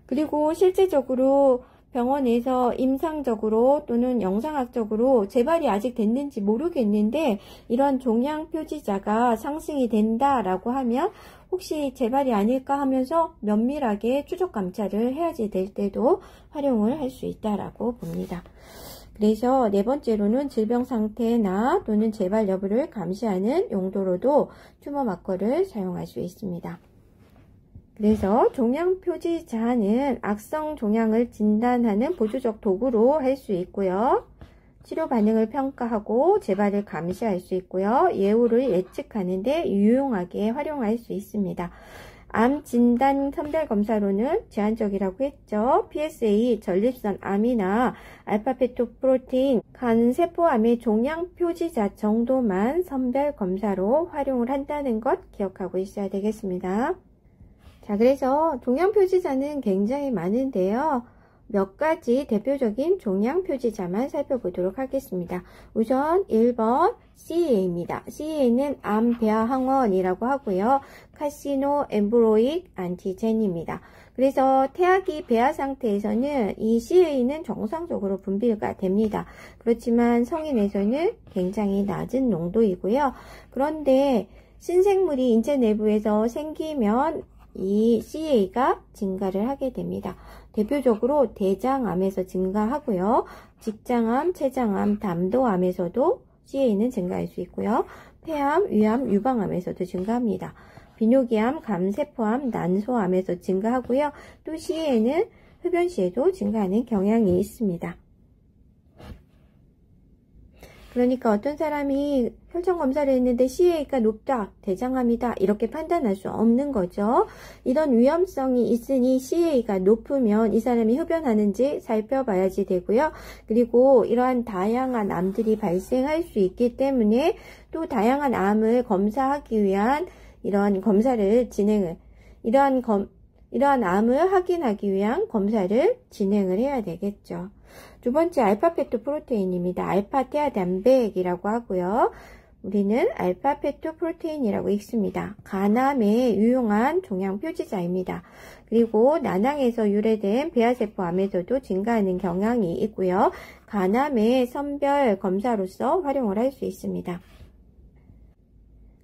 그리고 실제적으로 병원에서 임상적으로 또는 영상학적으로 재발이 아직 됐는지 모르겠는데 이런 종양 표지자가 상승이 된다라고 하면 혹시 재발이 아닐까 하면서 면밀하게 추적 감찰을 해야지 될 때도 활용을 할 수 있다라고 봅니다. 그래서 네 번째로는 질병 상태나 또는 재발 여부를 감시하는 용도로도 튜머 마커를 사용할 수 있습니다. 그래서 종양 표지자는 악성 종양을 진단하는 보조적 도구로 할 수 있고요. 치료 반응을 평가하고 재발을 감시할 수 있고요. 예후를 예측하는 데 유용하게 활용할 수 있습니다. 암 진단 선별 검사로는 제한적이라고 했죠. PSA, 전립선 암이나 알파 페토프로테인, 간세포암의 종양 표지자 정도만 선별 검사로 활용을 한다는 것 기억하고 있어야 되겠습니다. 자, 그래서 종양 표지자는 굉장히 많은데요. 몇 가지 대표적인 종양 표지자만 살펴보도록 하겠습니다. 우선 1번 CEA입니다. CEA는 암 배아 항원이라고 하고요. 카시노 엠브로익 안티젠입니다. 그래서 태아기 배아 상태에서는 이 CEA는 정상적으로 분비가 됩니다. 그렇지만 성인에서는 굉장히 낮은 농도이고요. 그런데 신생물이 인체 내부에서 생기면 이 CEA가 증가를 하게 됩니다. 대표적으로 대장암에서 증가하고요. 직장암, 췌장암, 담도암에서도 CA는 증가할 수 있고요. 폐암, 위암, 유방암에서도 증가합니다. 비뇨기암, 감세포암, 난소암에서 증가하고요. 또 CA는 흡연 시에도 증가하는 경향이 있습니다. 그러니까 어떤 사람이 혈전 검사를 했는데 CA가 높다, 대장암이다 이렇게 판단할 수 없는 거죠. 이런 위험성이 있으니 CA가 높으면 이 사람이 흡연하는지 살펴봐야지 되고요. 그리고 이러한 다양한 암들이 발생할 수 있기 때문에 또 다양한 암을 검사하기 위한 이러한 검사를 이러한 암을 확인하기 위한 검사를 진행을 해야 되겠죠. 두 번째 알파페토프로테인입니다. 알파테아 단백이라고 하고요. 우리는 알파페토프로테인이라고 읽습니다. 간암에 유용한 종양 표지자입니다. 그리고 난항에서 유래된 배아세포암에서도 증가하는 경향이 있고요. 간암의 선별 검사로서 활용을 할 수 있습니다.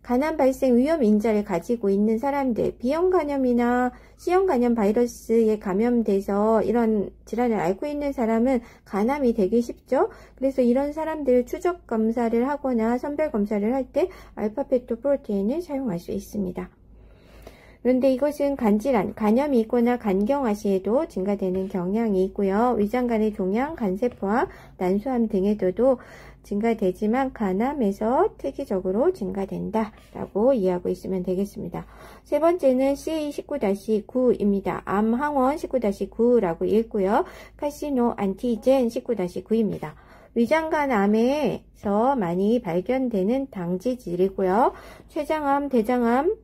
간암 발생 위험 인자를 가지고 있는 사람들, B형 간염이나 C형 간염 바이러스에 감염돼서 이런 질환을 앓고 있는 사람은 간암이 되기 쉽죠. 그래서 이런 사람들 추적 검사를 하거나 선별 검사를 할 때 알파페토프로테인을 사용할 수 있습니다. 그런데 이것은 간질환, 간염이 있거나 간경화 시에도 증가되는 경향이 있고요. 위장간의 종양, 간세포암, 난소암 등에서도 증가되지만 간암에서 특이적으로 증가된다 라고 이해하고 있으면 되겠습니다. 세 번째는 CA19-9입니다. 암항원 19-9라고 읽고요. 카시노 안티젠 19-9입니다. 위장간 암에서 많이 발견되는 당지질이고요. 췌장암, 대장암,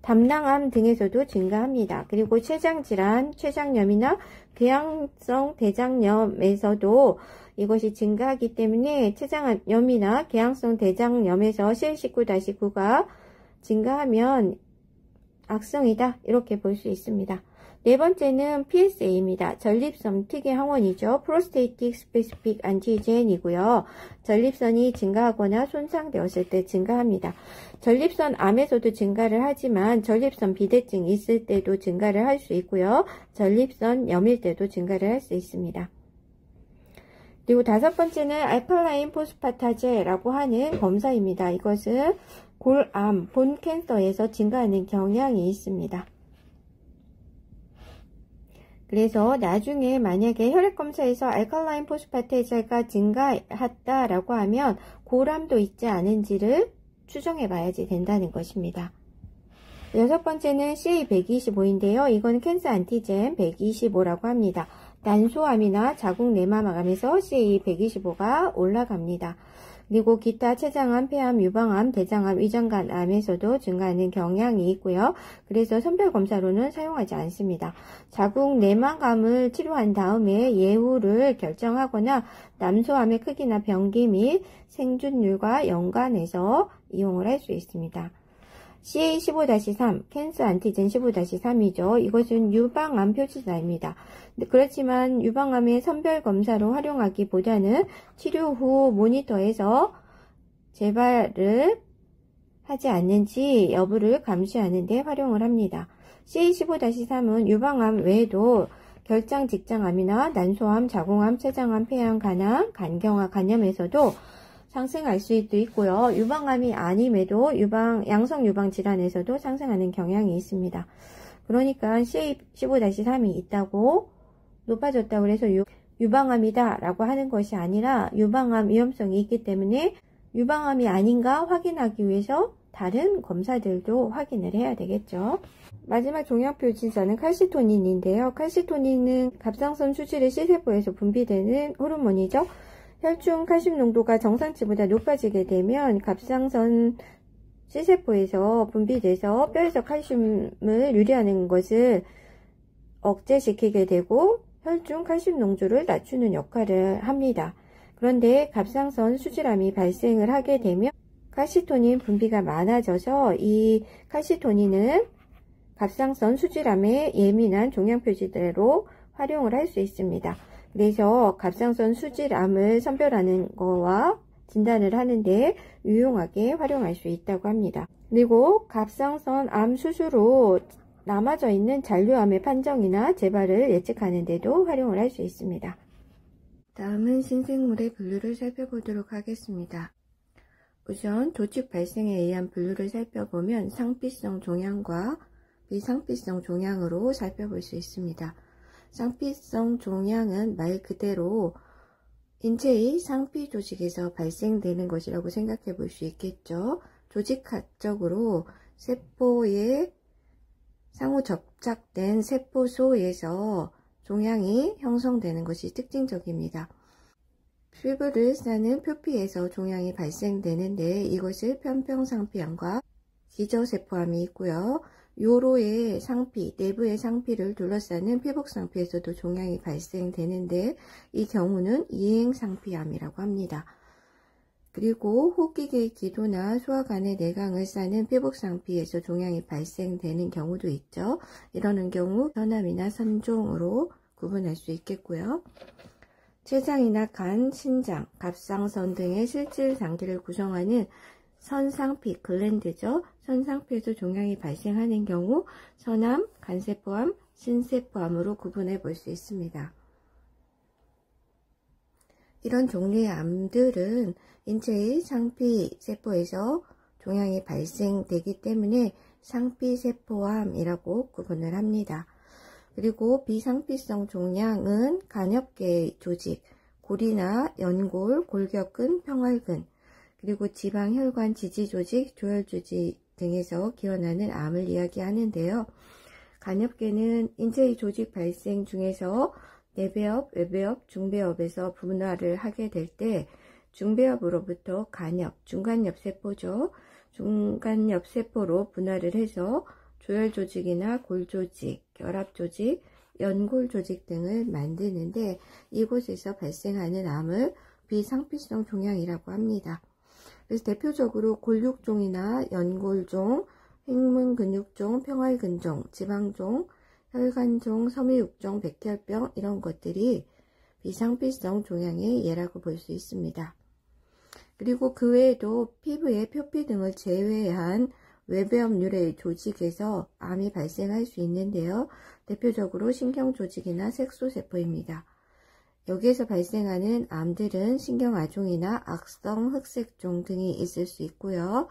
담낭암 등에서도 증가합니다. 그리고 췌장질환, 췌장염이나 궤양성 대장염에서도 이것이 증가하기 때문에 췌장염이나 궤양성 대장염에서 CA19-9가 증가하면 악성이다 이렇게 볼 수 있습니다. 네 번째는 PSA입니다. 전립선 특이 항원이죠. Prostatic Specific Antigen이고요. 전립선이 증가하거나 손상되었을 때 증가합니다. 전립선 암에서도 증가를 하지만 전립선 비대증이 있을 때도 증가를 할 수 있고요. 전립선 염일 때도 증가를 할 수 있습니다. 그리고 다섯 번째는 알칼라인 포스파타제라고 하는 검사입니다. 이것은 골암, 본 캔서에서 증가하는 경향이 있습니다. 그래서 나중에 만약에 혈액검사에서 알칼라인 포스파테제가 증가했다라고 하면 골암도 있지 않은지를 추정해 봐야지 된다는 것입니다. 여섯 번째는 CA125인데요. 이건 캔서 안티젠 125라고 합니다. 난소암이나 자궁 내막암에서 CA125가 올라갑니다. 그리고 기타 췌장암, 폐암, 유방암, 대장암, 위장간암에서도 증가하는 경향이 있고요. 그래서 선별검사로는 사용하지 않습니다. 자궁 내막암을 치료한 다음에 예후를 결정하거나 남소암의 크기나 병기 및 생존율과 연관해서 이용을 할 수 있습니다. CA15-3, 캔서 안티젠 15-3이죠. 이것은 유방암 표지자입니다. 그렇지만 유방암의 선별검사로 활용하기보다는 치료 후 모니터에서 재발을 하지 않는지 여부를 감시하는 데 활용을 합니다. CA15-3은 유방암 외에도 결장 직장암이나 난소암, 자궁암, 췌장암, 폐암, 간암, 간경화, 간염에서도 상승할 수도 있고요. 유방암이 아님에도 양성 유방 질환에서도 상승하는 경향이 있습니다. 그러니까 CA15-3이 있다고 높아졌다고 해서 유방암이다 라고 하는 것이 아니라 유방암 위험성이 있기 때문에 유방암이 아닌가 확인하기 위해서 다른 검사들도 확인을 해야 되겠죠. 마지막 종양표지자는 칼시토닌인데요. 칼시토닌은 갑상선 수질의 C세포에서 분비되는 호르몬이죠. 혈중 칼슘 농도가 정상치보다 높아지게 되면 갑상선 C세포에서 분비돼서 뼈에서 칼슘을 유리하는 것을 억제시키게 되고 혈중 칼슘 농도를 낮추는 역할을 합니다. 그런데 갑상선 수질암이 발생을 하게 되면 칼시토닌 분비가 많아져서 이 칼시토닌은 갑상선 수질암에 예민한 종양표지대로 활용을 할 수 있습니다. 그래서 갑상선 수질암을 선별하는 거와 진단을 하는데 유용하게 활용할 수 있다고 합니다. 그리고 갑상선 암 수수로 남아져 있는 잔류암의 판정이나 재발을 예측하는 데도 활용을 할 수 있습니다. 다음은 신생물의 분류를 살펴보도록 하겠습니다. 우선 조직 발생에 의한 분류를 살펴보면 상피성 종양과 비상피성 종양으로 살펴볼 수 있습니다. 상피성 종양은 말 그대로 인체의 상피 조직에서 발생되는 것이라고 생각해 볼 수 있겠죠. 조직학적으로 세포에 상호 접착된 세포소에서 종양이 형성되는 것이 특징적입니다. 피부를 싸는 표피에서 종양이 발생되는데 이것을 편평상피암과 기저세포암이 있고요. 요로의 상피, 내부의 상피를 둘러싸는 피복상피에서도 종양이 발생되는데 이 경우는 이행상피암이라고 합니다. 그리고 호흡기계의 기도나 소화관의 내강을 싸는 피복상피에서 종양이 발생되는 경우도 있죠. 이러는 경우 현암이나 선종으로 구분할 수 있겠고요. 췌장이나 간, 신장, 갑상선 등의 실질 장기를 구성하는 선상피, 글랜드죠. 선상피에서 종양이 발생하는 경우 선암, 간세포암, 신세포암으로 구분해 볼 수 있습니다. 이런 종류의 암들은 인체의 상피 세포에서 종양이 발생되기 때문에 상피세포암이라고 구분을 합니다. 그리고 비상피성 종양은 간엽계 조직, 골이나 연골, 골격근, 평활근, 그리고 지방, 혈관, 지지조직, 조혈조직 등에서 기원하는 암을 이야기하는데요. 간엽계는 인체의 조직 발생 중에서 내배엽, 외배엽, 중배엽에서 분화를 하게 될 때 중배엽으로부터 간엽, 중간엽세포죠. 중간엽세포로 분화를 해서 조혈조직이나 골조직, 결합조직, 연골조직 등을 만드는데 이곳에서 발생하는 암을 비상피성 종양이라고 합니다. 그래서 대표적으로 골육종이나 연골종, 횡문근육종, 평활근종, 지방종, 혈관종, 섬유육종, 백혈병 이런 것들이 비상피성 종양의 예라고 볼 수 있습니다. 그리고 그 외에도 피부의 표피 등을 제외한 외배엽 유래의 조직에서 암이 발생할 수 있는데요. 대표적으로 신경조직이나 색소세포입니다. 여기에서 발생하는 암들은 신경아종이나 악성 흑색종 등이 있을 수 있고요.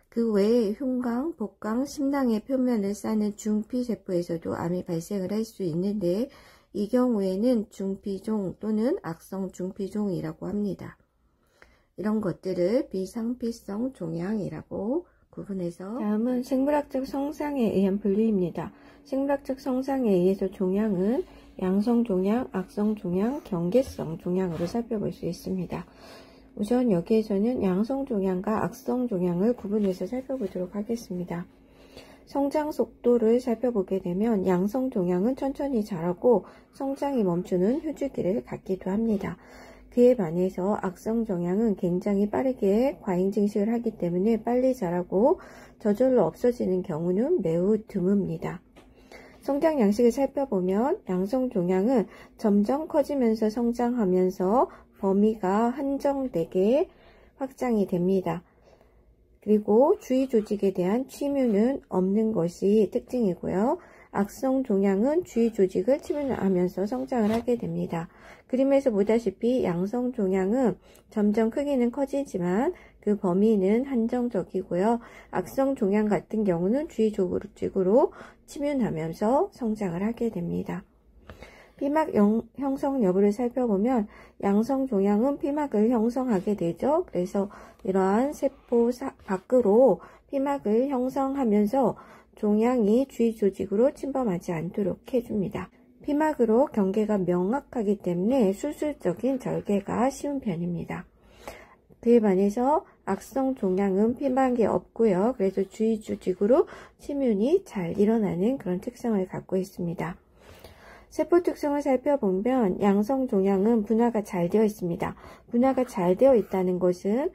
그 외에 흉강, 복강, 심낭의 표면을 싸는 중피세포에서도 암이 발생을 할 수 있는데 이 경우에는 중피종 또는 악성 중피종이라고 합니다. 이런 것들을 비상피성 종양이라고 구분해서 다음은 생물학적 성상에 의한 분류입니다. 생물학적 성상에 의해서 종양은 양성종양, 악성종양, 경계성 종양으로 살펴볼 수 있습니다. 우선 여기에서는 양성종양과 악성종양을 구분해서 살펴보도록 하겠습니다. 성장 속도를 살펴보게 되면 양성종양은 천천히 자라고 성장이 멈추는 휴지기를 갖기도 합니다. 그에 반해서 악성종양은 굉장히 빠르게 과잉증식을 하기 때문에 빨리 자라고 저절로 없어지는 경우는 매우 드뭅니다. 성장 양식을 살펴보면 양성종양은 점점 커지면서 성장하면서 범위가 한정되게 확장이 됩니다. 그리고 주위 조직에 대한 침유는 없는 것이 특징이고요. 악성종양은 주위 조직을 침유하면서 성장을 하게 됩니다. 그림에서 보다시피 양성종양은 점점 크기는 커지지만 그 범위는 한정적이고요. 악성종양 같은 경우는 주위 조직으로 침윤하면서 성장을 하게 됩니다. 피막 형성 여부를 살펴보면 양성종양은 피막을 형성하게 되죠. 그래서 이러한 세포 밖으로 피막을 형성하면서 종양이 주위 조직으로 침범하지 않도록 해줍니다. 피막으로 경계가 명확하기 때문에 수술적인 절개가 쉬운 편입니다. 그에 반해서 악성종양은 피막이 없고요. 그래서 주위 조직으로 침윤이 잘 일어나는 그런 특성을 갖고 있습니다. 세포 특성을 살펴보면 양성종양은 분화가 잘 되어 있습니다. 분화가 잘 되어 있다는 것은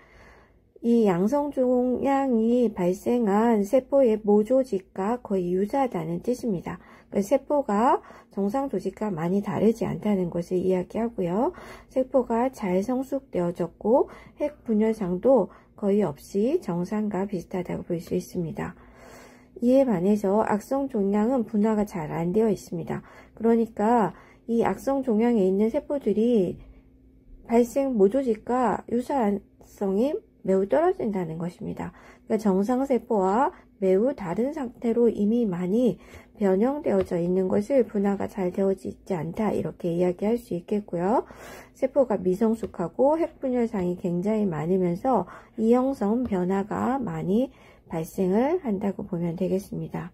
이 양성종양이 발생한 세포의 모조직과 거의 유사하다는 뜻입니다. 세포가 정상 조직과 많이 다르지 않다는 것을 이야기하고요. 세포가 잘 성숙되어졌고 핵 분열상도 거의 없이 정상과 비슷하다고 볼 수 있습니다. 이에 반해서 악성종양은 분화가 잘 안 되어 있습니다. 그러니까 이 악성종양에 있는 세포들이 발생 모조직과 유사성이 매우 떨어진다는 것입니다. 그러니까 정상세포와 매우 다른 상태로 이미 많이 변형되어져 있는 것을 분화가 잘 되어지지 않다, 이렇게 이야기할 수 있겠고요. 세포가 미성숙하고 핵분열상이 굉장히 많으면서 이형성 변화가 많이 발생을 한다고 보면 되겠습니다.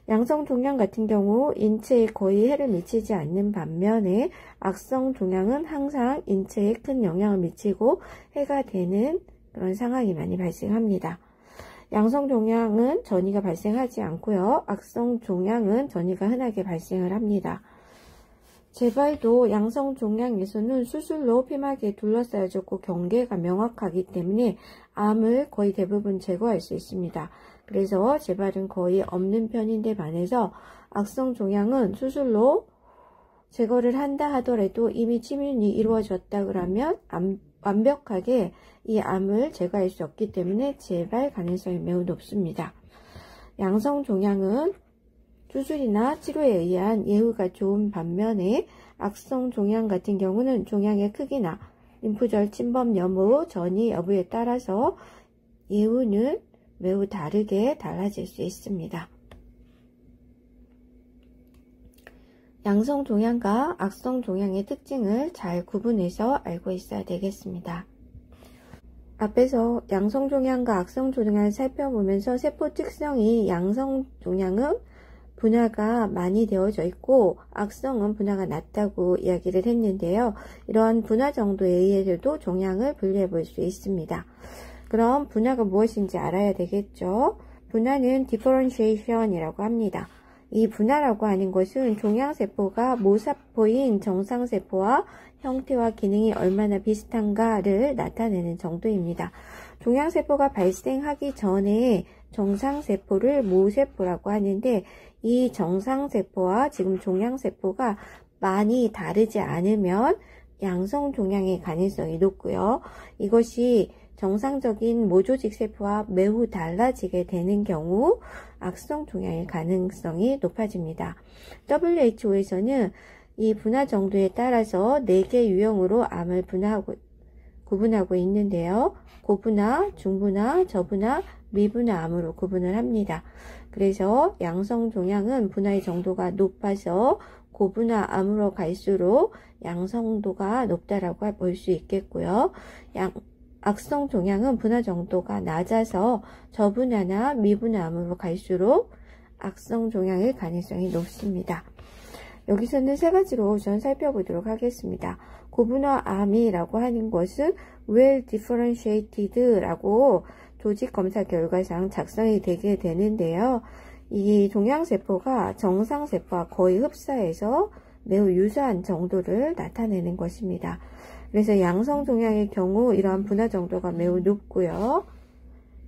양성종양 같은 경우 인체에 거의 해를 미치지 않는 반면에 악성종양은 항상 인체에 큰 영향을 미치고 해가 되는 그런 상황이 많이 발생합니다. 양성종양은 전이가 발생하지 않고요. 악성종양은 전이가 흔하게 발생을 합니다. 재발도 양성종양에서는 수술로 피막에 둘러싸여졌고 경계가 명확하기 때문에 암을 거의 대부분 제거할 수 있습니다. 그래서 재발은 거의 없는 편인데 반해서 악성종양은 수술로 제거를 한다 하더라도 이미 침윤이 이루어졌다 그러면 완벽하게 이 암을 제거할 수 없기 때문에 재발 가능성이 매우 높습니다. 양성종양은 수술이나 치료에 의한 예후가 좋은 반면에 악성종양 같은 경우는 종양의 크기나 림프절 침범 여부, 전이 여부에 따라서 예후는 매우 다르게 달라질 수 있습니다. 양성종양과 악성종양의 특징을 잘 구분해서 알고 있어야 되겠습니다. 앞에서 양성종양과 악성종양을 살펴보면서 세포 특성이 양성종양은 분화가 많이 되어져 있고 악성은 분화가 낮다고 이야기를 했는데요. 이러한 분화 정도에 의해서도 종양을 분류해 볼 수 있습니다. 그럼 분화가 무엇인지 알아야 되겠죠. 분화는 differentiation이라고 합니다. 이 분화라고 하는 것은 종양세포가 모사포인 정상세포와 형태와 기능이 얼마나 비슷한가를 나타내는 정도입니다. 종양세포가 발생하기 전에 정상세포를 모세포라고 하는데 이 정상세포와 지금 종양세포가 많이 다르지 않으면 양성종양의 가능성이 높고요. 이것이 정상적인 모조직 세포와 매우 달라지게 되는 경우 악성종양의 가능성이 높아집니다. WHO에서는 이 분화 정도에 따라서 4개 유형으로 암을 구분하고 있는데요. 고분화, 중분화, 저분화, 미분화 암으로 구분을 합니다. 그래서 양성종양은 분화의 정도가 높아서 고분화 암으로 갈수록 양성도가 높다라고 볼 수 있겠고요. 악성종양은 분화 정도가 낮아서 저분화나 미분화 암으로 갈수록 악성종양의 가능성이 높습니다. 여기서는 3가지로 우선 살펴보도록 하겠습니다. 고분화 암이라고 하는 것은 well differentiated라고 조직검사 결과상 작성이 되게 되는데요. 이 종양세포가 정상세포와 거의 흡사해서 매우 유사한 정도를 나타내는 것입니다. 그래서 양성종양의 경우 이러한 분화 정도가 매우 높고요.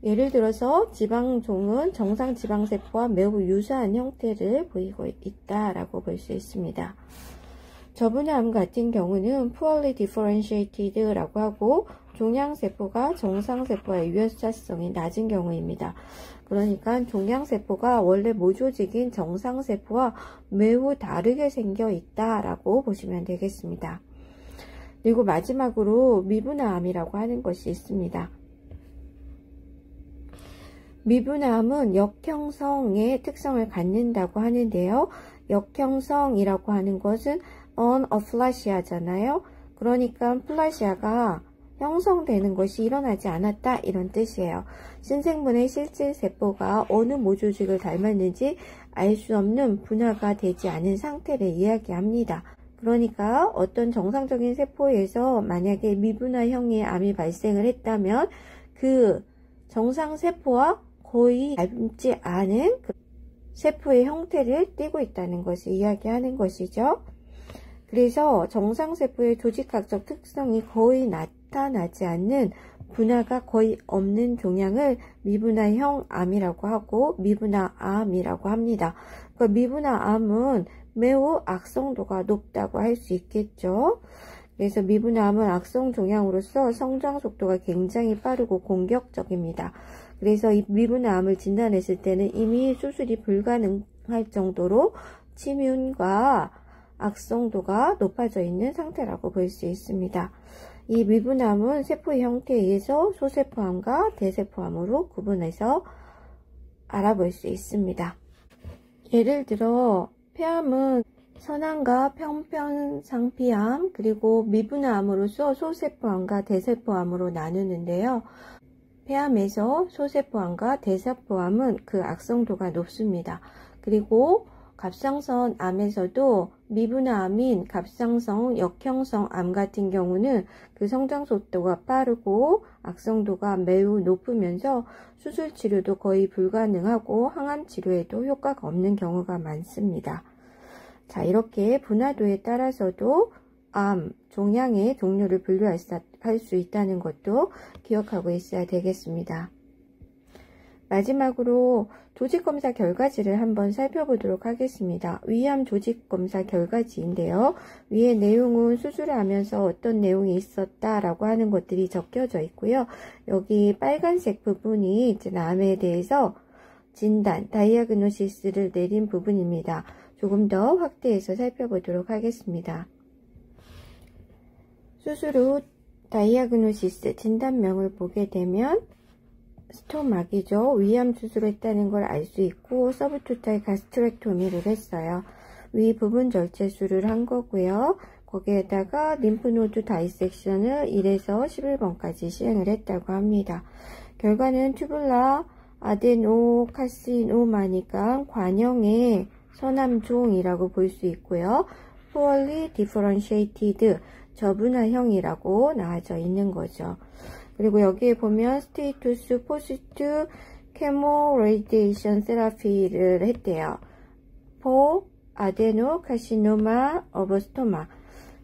예를 들어서 지방종은 정상지방세포와 매우 유사한 형태를 보이고 있다라고 볼 수 있습니다. 저분화암 같은 경우는 poorly differentiated라고 하고 종양세포가 정상세포와의 유사성이 낮은 경우입니다. 그러니까 종양세포가 원래 모조직인 정상세포와 매우 다르게 생겨 있다라고 보시면 되겠습니다. 그리고 마지막으로 미분화암이라고 하는 것이 있습니다. 미분화암은 역형성의 특성을 갖는다고 하는데요. 역형성이라고 하는 것은 unaflasia잖아요. 그러니까 플라시아가 형성되는 것이 일어나지 않았다, 이런 뜻이에요. 신생분의 실질세포가 어느 모조직을 닮았는지 알 수 없는 분화가 되지 않은 상태를 이야기합니다. 그러니까 어떤 정상적인 세포에서 만약에 미분화형의 암이 발생을 했다면 그 정상세포와 거의 닮지 않은 그 세포의 형태를 띠고 있다는 것을 이야기하는 것이죠. 그래서 정상세포의 조직학적 특성이 거의 나타나지 않는 분화가 거의 없는 종양을 미분화형 암이라고 하고 미분화암이라고 합니다. 그 미분화암은 매우 악성도가 높다고 할 수 있겠죠. 그래서 미분화암은 악성 종양으로서 성장 속도가 굉장히 빠르고 공격적입니다. 그래서 이 미분화암을 진단했을 때는 이미 수술이 불가능할 정도로 침윤과 악성도가 높아져 있는 상태라고 볼 수 있습니다. 이 미분암은 세포의 형태에 의해서 소세포암과 대세포암으로 구분해서 알아볼 수 있습니다. 예를 들어 폐암은 선암과 평편상피암 그리고 미분암으로서 소세포암과 대세포암으로 나누는데요. 폐암에서 소세포암과 대세포암은 그 악성도가 높습니다. 그리고 갑상선 암에서도 미분암인 갑상선 역형성 암 같은 경우는 그 성장 속도가 빠르고 악성도가 매우 높으면서 수술 치료도 거의 불가능하고 항암 치료에도 효과가 없는 경우가 많습니다. 자, 이렇게 분화도에 따라서도 암, 종양의 종류를 분류할 수 있다는 것도 기억하고 있어야 되겠습니다. 마지막으로 조직검사 결과지를 한번 살펴보도록 하겠습니다. 위암 조직검사 결과지인데요. 위의 내용은 수술을 하면서 어떤 내용이 있었다라고 하는 것들이 적혀져 있고요. 여기 빨간색 부분이 이제 암에 대해서 진단, 다이아그노시스를 내린 부분입니다. 조금 더 확대해서 살펴보도록 하겠습니다. 수술 후 다이아그노시스, 진단명을 보게 되면 스토막이죠. 위암 수술을 했다는 걸 알 수 있고 서브토탈 가스트렉토미를 했어요. 위 부분 절제술을 한 거고요. 거기에다가 림프노드 다이섹션을 1에서 11번까지 시행을 했다고 합니다. 결과는 튜블라 아데노카시노마니까 관형의 선암종이라고 볼 수 있고요. poorly differentiated 저분화형이라고 나와져 있는 거죠. 그리고 여기에 보면 스테이투스 포스트 케모 레디에이션 세라피를 했대요. for 아데노카시노마 오브 스토마.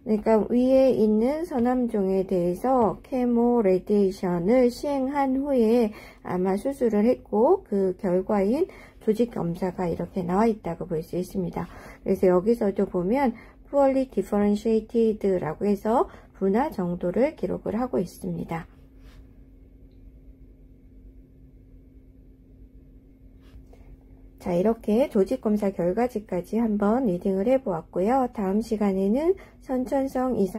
그러니까 위에 있는 선암종에 대해서 케모 레디에이션을 시행한 후에 아마 수술을 했고 그 결과인 조직 검사가 이렇게 나와 있다고 볼 수 있습니다. 그래서 여기서도 보면 poorly differentiated라고 해서 분화 정도를 기록을 하고 있습니다. 자, 이렇게 조직검사 결과지까지 한번 리딩을 해보았고요. 다음 시간에는 선천성 이상